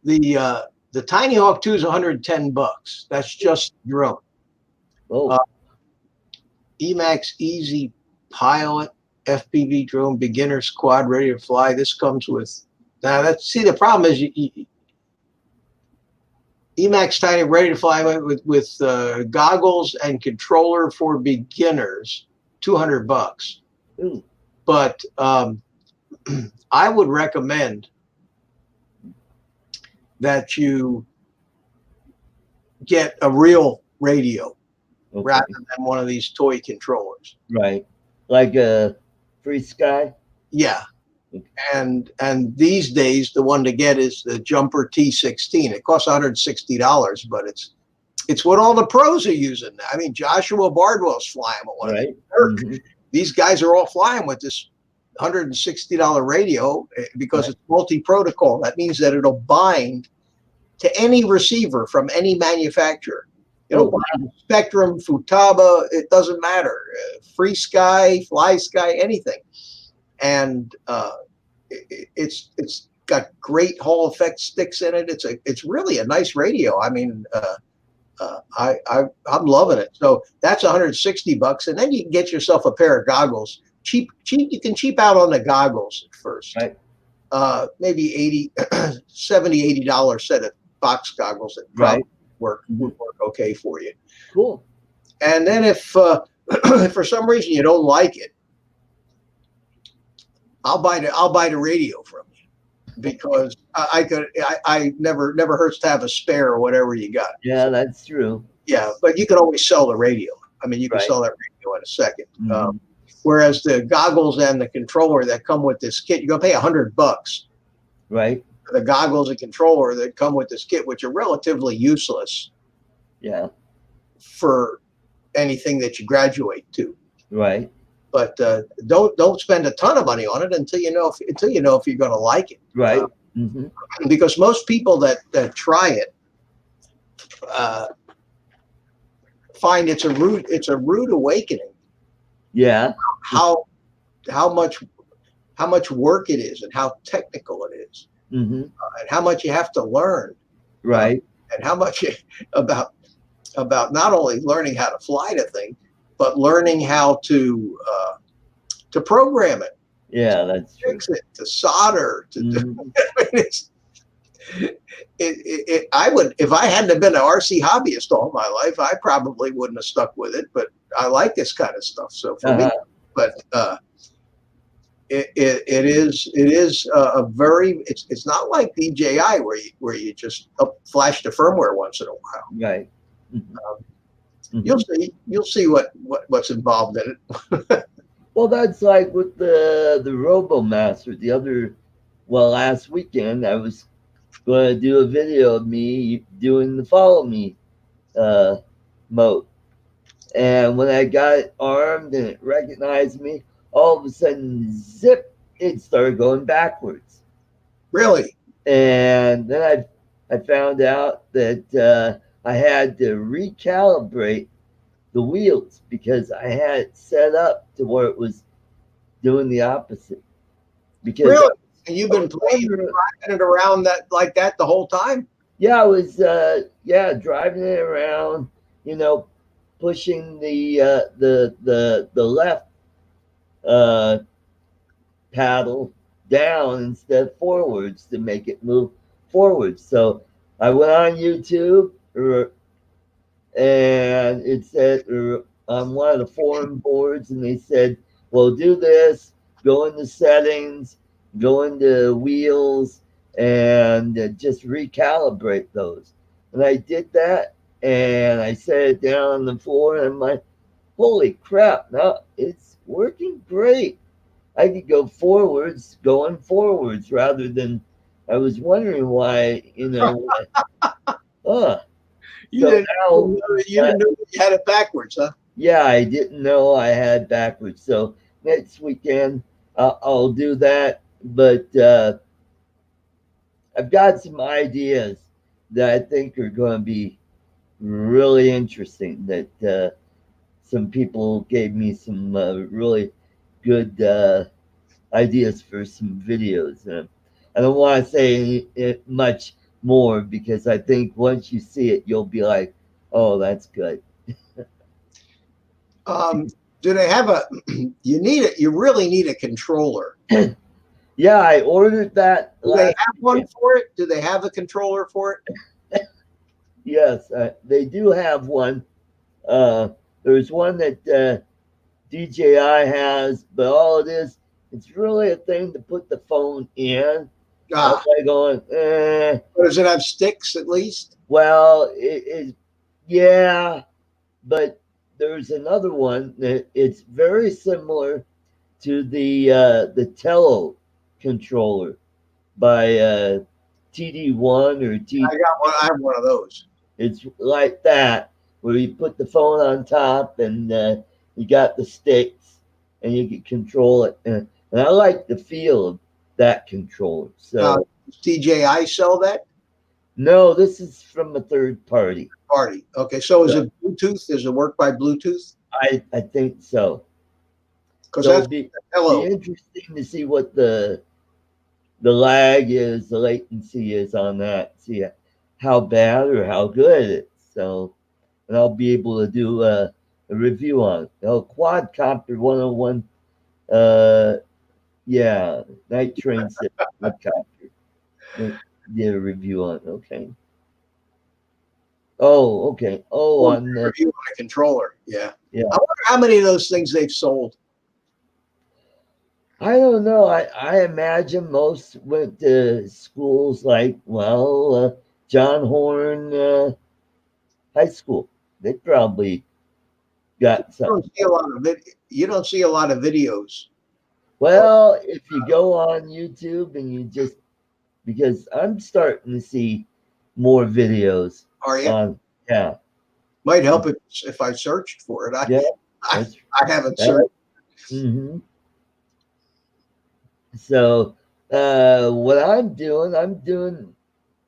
The Tiny Hawk 2 is $110. That's just drone. Oh. Emax Easy Pilot FPV drone beginner squad ready to fly. This comes with the problem is Emax Tiny ready to fly with goggles and controller for beginners, $200. Ooh. But I would recommend that you get a real radio rather than one of these toy controllers. Right. Like a Free Sky? Yeah. And these days, the one to get is the Jumper T16. It costs $160, but it's what all the pros are using. I mean, Joshua Bardwell's flying with one. Right. These guys are all flying with this $160 radio because it's multi-protocol. That means that it'll bind to any receiver from any manufacturer. It'll bind Spectrum, Futaba, it doesn't matter. Free Sky, Fly Sky, anything. And it's got great Hall effect sticks in it. It's really a nice radio. I mean, I'm loving it. So that's $160, and then you can get yourself a pair of goggles. Cheap. You can cheap out on the goggles at first. Right. Maybe $70, $80 set of box goggles that probably would work okay for you. Cool. And then if for some reason you don't like it, I'll buy the radio from you, because I never hurts to have a spare or whatever you got. Yeah, that's true. Yeah, but you can always sell the radio. I mean, you can sell that radio in a second. Mm-hmm. Whereas the goggles and the controller that come with this kit, you're gonna pay $100. Right. The goggles and controller that come with this kit, which are relatively useless. Yeah. For anything that you graduate to. Right. But don't spend a ton of money on it until you know if you're going to like it. Right. Because most people that try it find it's a rude awakening. Yeah. How much work it is and how technical it is, and how much you have to learn. Right. And how much about not only learning how to fly the thing, but learning how to program it. Yeah, that's true. Fix it, to solder, to do. I mean, I would, if I hadn't have been an RC hobbyist all my life, I probably wouldn't have stuck with it. But I like this kind of stuff. So for me, but it is a very. It's not like DJI where you just flash the firmware once in a while. Right. You'll see what's involved in it. Well, that's like with the RoboMaster. Last weekend I was going to do a video of me doing the follow me mode, and when I got it armed and it recognized me, all of a sudden, zip, it started going backwards. Really? And then I found out that I had to recalibrate the wheels because I had it set up to where it was doing the opposite. Because really? And you've been driving it around like that the whole time? Yeah, I was driving it around, pushing the left paddle down instead of forwards to make it move forwards. So I went on YouTube and it said on one of the forum boards, and they said, "Well, do this. Go into settings, go into wheels, and just recalibrate those." And I did that, and I set it down on the floor, and I'm like, "Holy crap! Now it's working great. I could go forwards, going forwards, rather than." I was wondering why, uh, You so didn't, now, you didn't know you had it backwards, huh? yeah, I didn't know I had backwards. So next weekend I'll do that. But I've got some ideas that I think are going to be really interesting. That some people gave me some really good ideas for some videos. I don't want to say much more because I think once you see it, you'll be like, "Oh, that's good." Do they have a? You need it. You really need a controller. Yeah, I ordered that Do they last. have one for it? Do they have a controller for it? Yes, they do have one. There's one that DJI has, but all it is, it's really a thing to put the phone in. I'm Ah, like going, does it have sticks at least? well, yeah, but there's another one that it's very similar to the Tello controller by TD1 or I got one. I have one of those. It's like that, where you put the phone on top and you got the sticks and you can control it. And I like the feel of that controller. Uh, So, DJI sell that no, this is from a third party. party. Okay, so is So it Bluetooth? Does it work by Bluetooth? I think so. Because So that's be hello. interesting to see what the lag is, the latency is on that. See how bad or how good it is. So, and I'll be able to do a review on it. Oh, Quadcopter 101. Yeah, Night Train said Quadcopter. Did a review on it. Okay. Oh, okay. Oh, Oh, on the, review on a controller. Yeah. yeah. I wonder how many of those things they've sold. I don't know. I imagine most went to schools like, well, John Horn High School. They probably got You don't something. see a lot of you don't see a lot of videos. Well, if you go on YouTube and you just, because I'm starting to see more videos Are you? on, yeah, Might help if I searched for it. yeah, I, that's, I haven't that, searched. hmm So, what I'm doing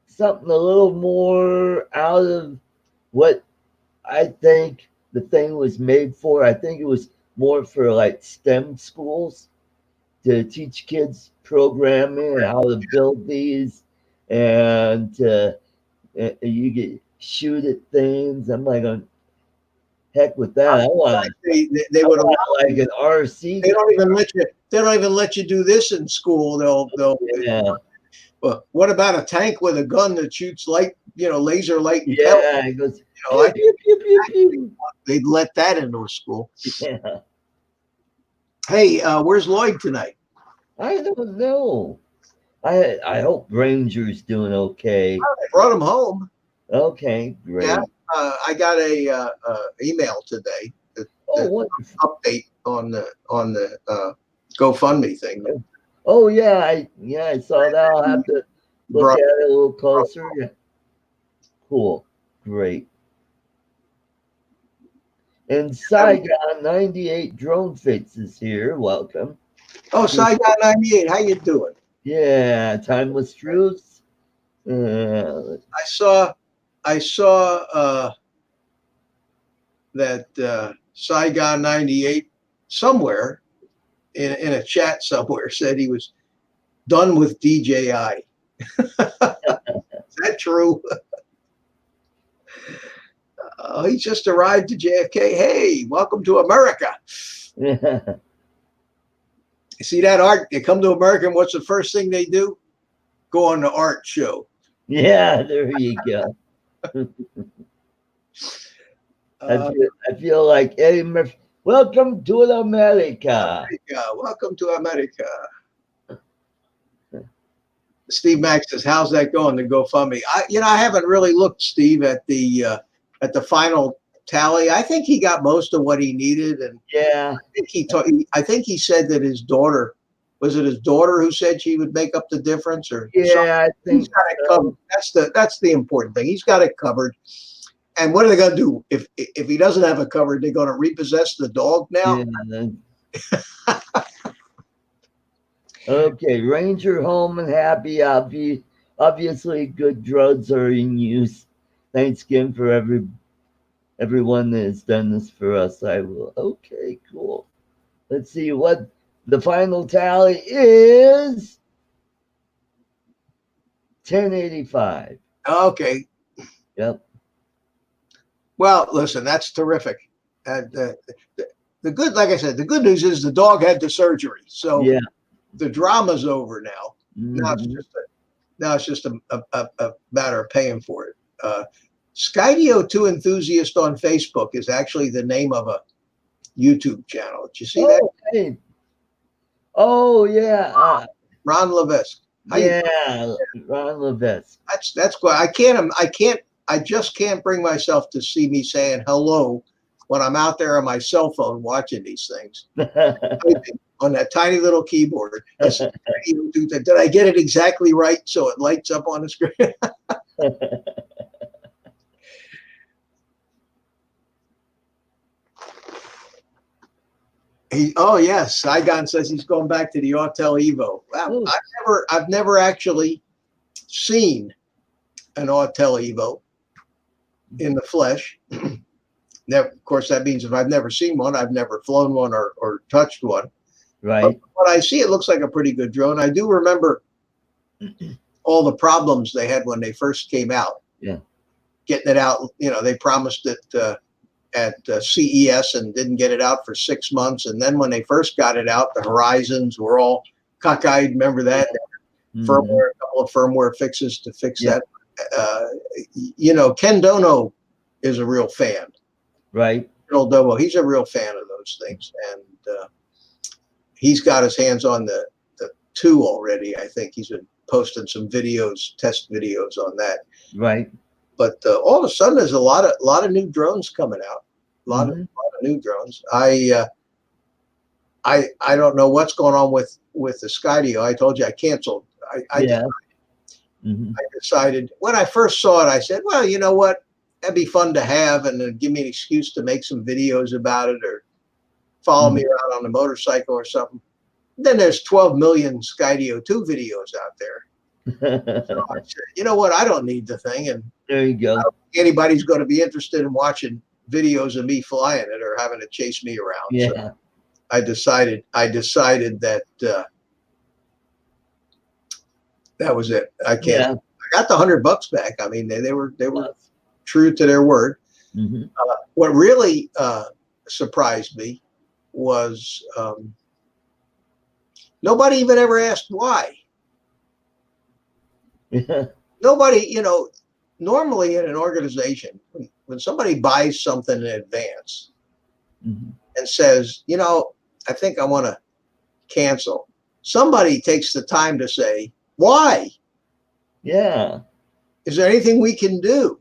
something a little more out of what I think the thing was made for. I think it was more for like STEM schools to teach kids programming and how to build these, and you get shoot at things. I'm like, heck with that. They I would allow want like an RC. they don't even let you they don't even let you do this in school. They'll Yeah, well, what about a tank with a gun that shoots light, laser light and pellets? yeah. It goes You know, pew pew pew pew pew. they'd let that into a school. Yeah, Hey, where's Lloyd tonight? I don't know. I hope Ranger's doing okay. I brought him home. Okay, Yeah, great. I got a email today, Oh, the wonderful. update on the GoFundMe thing. Oh yeah, I saw that. I'll have to look Brought, at it a little closer. Yeah. Cool. Great. And Saigon 98 Drone Fix is here. Welcome. oh, Saigon 98, how you doing? Yeah, Timeless Truths. I saw that Saigon 98 somewhere in a chat somewhere said he was done with DJI. Is that true? He just arrived to JFK. Hey, welcome to America. yeah, You see that art? They come to America, and what's the first thing they do? Go on the art show. there you go. I feel like Eddie Murphy. Welcome to America. Welcome to America. Steve Max says, "How's that going?" The GoFundMe. I haven't really looked, Steve, at the final tally. I think he got most of what he needed, and Yeah, I think he said that his daughter, was it his daughter who said she would make up the difference, or something? yeah, I think He's got it so. covered. That's the important thing. He's got it covered. And what are they going to do if he doesn't have it covered? They're going to repossess the dog now. Yeah. Okay, Ranger home and happy. Obviously, good drugs are in use. Thanks again for everyone that has done this for us. I will. Okay, cool. Let's see what the final tally is. 1085. Okay. Yep. Well, listen, that's terrific. And the good, like I said, the good news is the dog had the surgery, so Yeah. the drama's over now. Now it's Mhm. just a matter of paying for it. Skydio 2 Enthusiast on Facebook is actually the name of a YouTube channel. Did you see that? Hey. Oh yeah. Ron Levesque. Yeah, Ron Levesque. That's good. I just can't bring myself to see me saying hello when I'm out there on my cell phone watching these things. On that tiny little keyboard. Did I get it exactly right so it lights up on the screen? Oh yes, Saigon says he's going back to the Autel Evo. Well, I've never actually seen an Autel Evo in the flesh. Of course, that means if I've never seen one, I've never flown one or touched one. Right. But when I see it, looks like a pretty good drone. I do remember all the problems they had when they first came out. Yeah. Getting it out, they promised it at CES and didn't get it out for 6 months. And then when they first got it out, the horizons were all cockeyed. Remember that? Yeah. Firmware, a couple of firmware fixes to fix that. Ken Dono is a real fan. Right. Dobo, he's a real fan of those things. And he's got his hands on the 2 already. I think he's been posting some videos, test videos on that. Right. But all of a sudden, there's a lot of new drones coming out. A lot of new drones. I don't know what's going on with the Skydio. I told you I canceled. I decided when I first saw it, I said, well, you know what? That'd be fun to have, and then give me an excuse to make some videos about it or follow me around on a motorcycle or something. Then there's 12 million Skydio 2 videos out there. So I said, you know what? I don't need the thing. And there you go. I don't think anybody's going to be interested in watching videos of me flying it or having to chase me around. Yeah. So I decided that that was it. I can't. Yeah. I got the $100 back. I mean, they were true to their word. What really surprised me was nobody even ever asked why. Nobody, normally in an organization, when somebody buys something in advance and says, I think I want to cancel, somebody takes the time to say, why? Yeah. Is there anything we can do?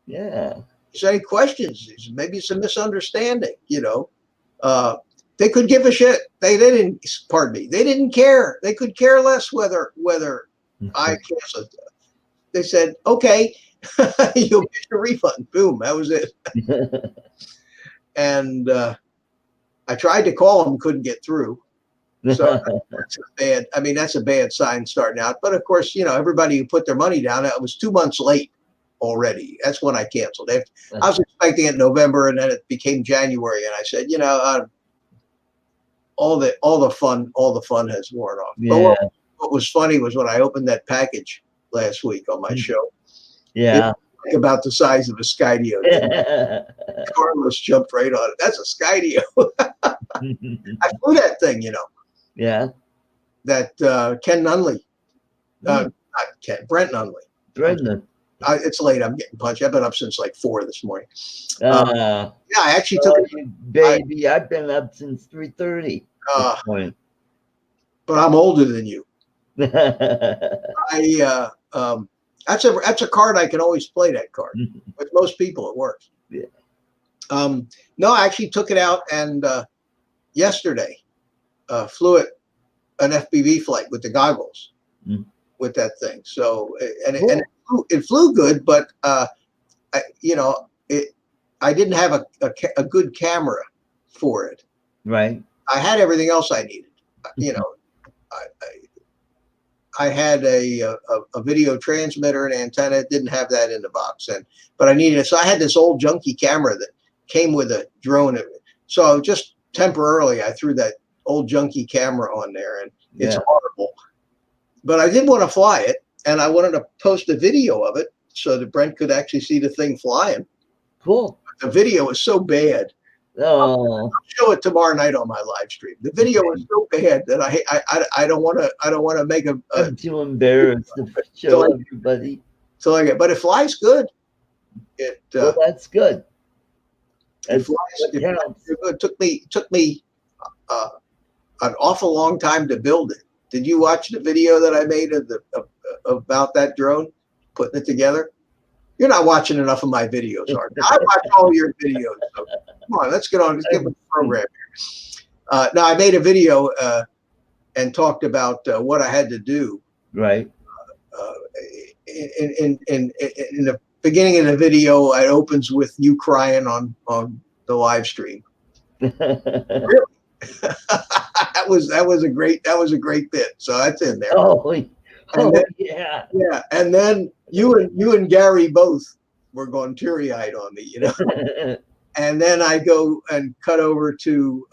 Yeah. Is there any questions? Maybe it's a misunderstanding, they could give a shit. They didn't, pardon me, they didn't care. They could care less whether I canceled. They said, okay, you'll get your refund. Boom, that was it. And I tried to call them, couldn't get through. So that's a bad sign starting out. But of course, everybody who put their money down, it was 2 months late already. That's when I canceled. I was expecting it in November, and then it became January. And I said, all the fun has worn off. Yeah. But what was funny was when I opened that package last week on my show. Yeah. About the size of a Skydio. Carlos jumped right on it. That's a Skydio. I flew that thing, Yeah. That Ken Nunley. Not Ken, Brent Nunley. It's late. I'm getting punchy. I've been up since like 4 this morning. Uh, Yeah, I actually took it. baby, I've been up since 3:30. But I'm older than you. That's a card I can always play. That card with most people, it works. Yeah. No, I actually took it out and yesterday flew it an FPV flight with the goggles with that thing. So and it flew good, but I didn't have a good camera for it. Right. I had everything else I needed. I had a video transmitter and antenna. It didn't have that in the box, but I needed it. So I had this old junky camera that came with a drone. So just temporarily, I threw that old junky camera on there, and it's horrible. But I did want to fly it, and I wanted to post a video of it so that Brent could actually see the thing flying. Cool. The video is so bad. Oh, I'll show it tomorrow night on my live stream. The video is so bad that I don't want to make a. I'm too embarrassed to show everybody. But it flies good. Well, that's good. It flies good. It took me an awful long time to build it. Did you watch the video that I made about that drone, putting it together? You're not watching enough of my videos, Art. I watch all your videos. So come on, let's get on. Let's get with the program here. Now, I made a video and talked about what I had to do. Right. In the beginning of the video, it opens with you crying on the live stream. Really? that was a great bit. So that's in there. Yeah. And then you and Gary both were going teary-eyed on me, And then I go and cut over to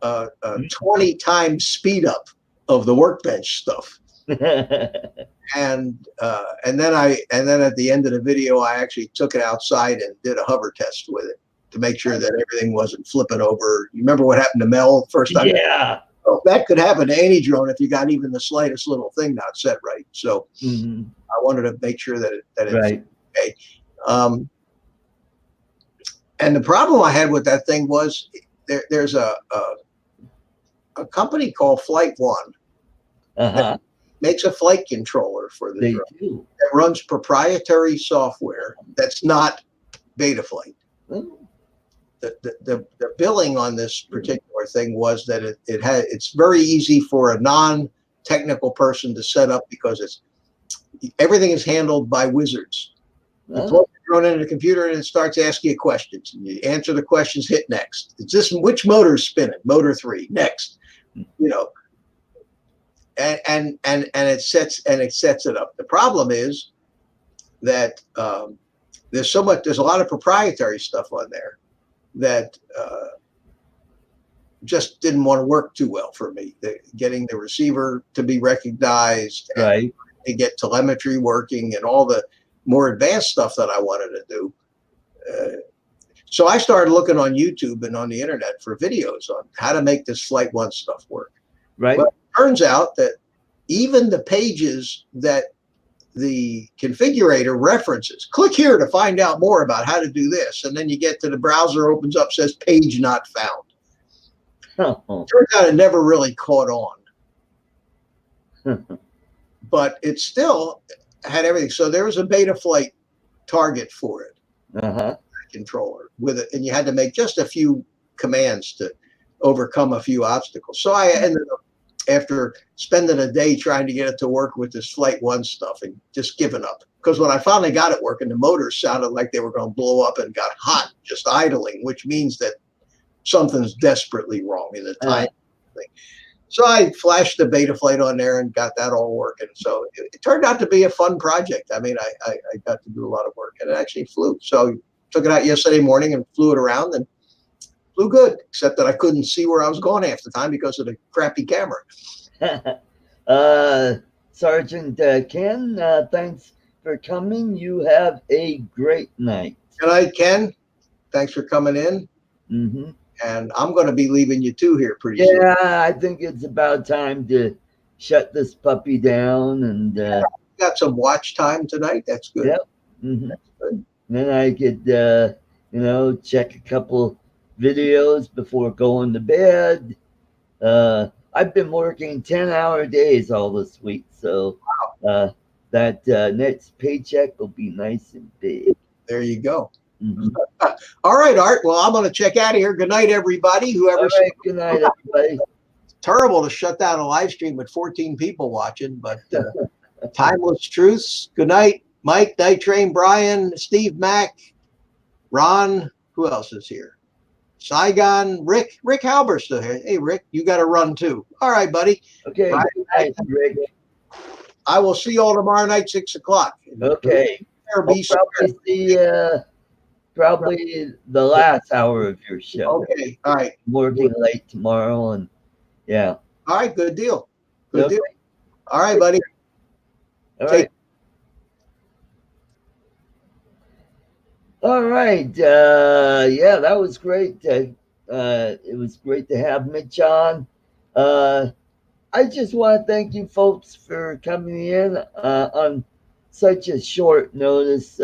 20 times speed up of the workbench stuff. And then at the end of the video, I actually took it outside and did a hover test with it to make sure that everything wasn't flipping over. You remember what happened to Mel first time? Yeah. Well, that could happen to any drone if you got even the slightest little thing not set right. So I wanted to make sure that it's right. Okay. And the problem I had with that thing was there's a company called Flight One that makes a flight controller for the drone. Do. That runs proprietary software that's not Betaflight. The billing on this particular thing was that it's very easy for a non-technical person to set up because everything is handled by wizards. You plug the drone into the computer and it starts asking you questions. And you answer the questions, hit next. It's just which motor's spinning? Motor 3, next. And it sets it up. The problem is that there's a lot of proprietary stuff on there that just didn't want to work too well for me. Getting the receiver to be recognized, right, to get telemetry working, and all the more advanced stuff that I wanted to do. So I started looking on YouTube and on the internet for videos on how to make this Flight One stuff work. Right. Well, it turns out that even the pages that the configurator references, click here to find out more about how to do this, and then you get to the browser opens up, says page not found. Turns out it never really caught on. But it still had everything. So there was a Betaflight target for it, controller with it, and you had to make just a few commands to overcome a few obstacles. So I ended up, after spending a day trying to get it to work with this Flight One stuff, and just giving up. Because when I finally got it working, the motors sounded like they were going to blow up and got hot just idling, which means that something's desperately wrong in the time thing. So I flashed the Betaflight on there and got that all working. So it turned out to be a fun project. I mean, I got to do a lot of work, and it actually flew. So took it out yesterday morning and flew it around, and flew good, except that I couldn't see where I was going half the time because of the crappy camera. Sergeant Ken, thanks for coming. You have a great night. Good night, Ken. Thanks for coming in. And I'm going to be leaving you too here pretty soon. Yeah, I think it's about time to shut this puppy down. And got some watch time tonight. That's good. Yep. Mhm. Then I could, check a couple videos before going to bed. I've been working 10-hour days all this week, so that next paycheck will be nice and big. There you go. Mhm. All right, Art. Well, I'm going to check out of here. Good night, everybody. All Whoever's right, good night, everybody. terrible to shut down a live stream with 14 people watching, but timeless truths. Good night, Mike, Night Train, Brian, Steve Mack, Ron. Who else is here? Saigon, Rick Halber's still here. Hey, Rick, you got to run too. All right, buddy. Okay, Brian, good night, Rick. I will see you all tomorrow night, 6:00. Okay. Or I'll be probably see probably the last hour of your show. okay. All right. I'm working late tomorrow, and yeah. All right. Good deal. Good Okay. deal. All right, buddy. All right. All right. Yeah, that was great. It was great to have Mitch on. I just want to thank you folks for coming in on such a short notice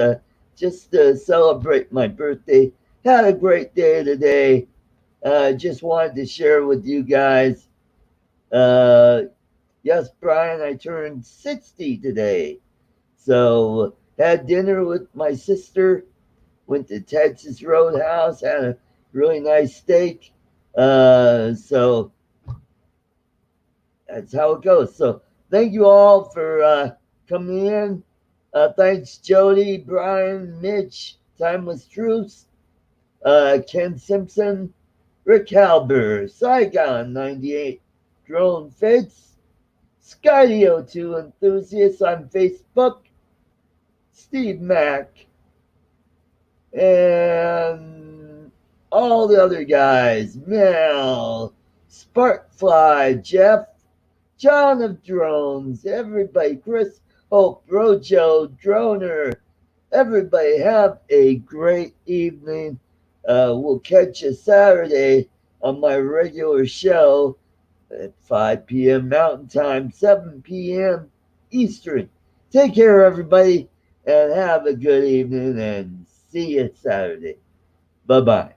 just to celebrate my birthday. Had a great day today. Just wanted to share with you guys. Yes, Brian, I turned 60 today. So had dinner with my sister, went to Texas Roadhouse, had a really nice steak. So that's how it goes. So thank you all for coming in. Thanks, Jody, Brian, Mitch, Timeless Truths, Ken Simpson, Rick Halber, Saigon 98, Drone Fits, Skydio2 Enthusiasts on Facebook, Steve Mack, and all the other guys, Mel, Sparkfly, Jeff, John of Drones, everybody, Chris, Hope, Rojo, Droner, everybody have a great evening. We'll catch you Saturday on my regular show at 5 p.m. Mountain Time, 7 p.m. Eastern. Take care, everybody, and have a good evening, and see you Saturday. Bye-bye.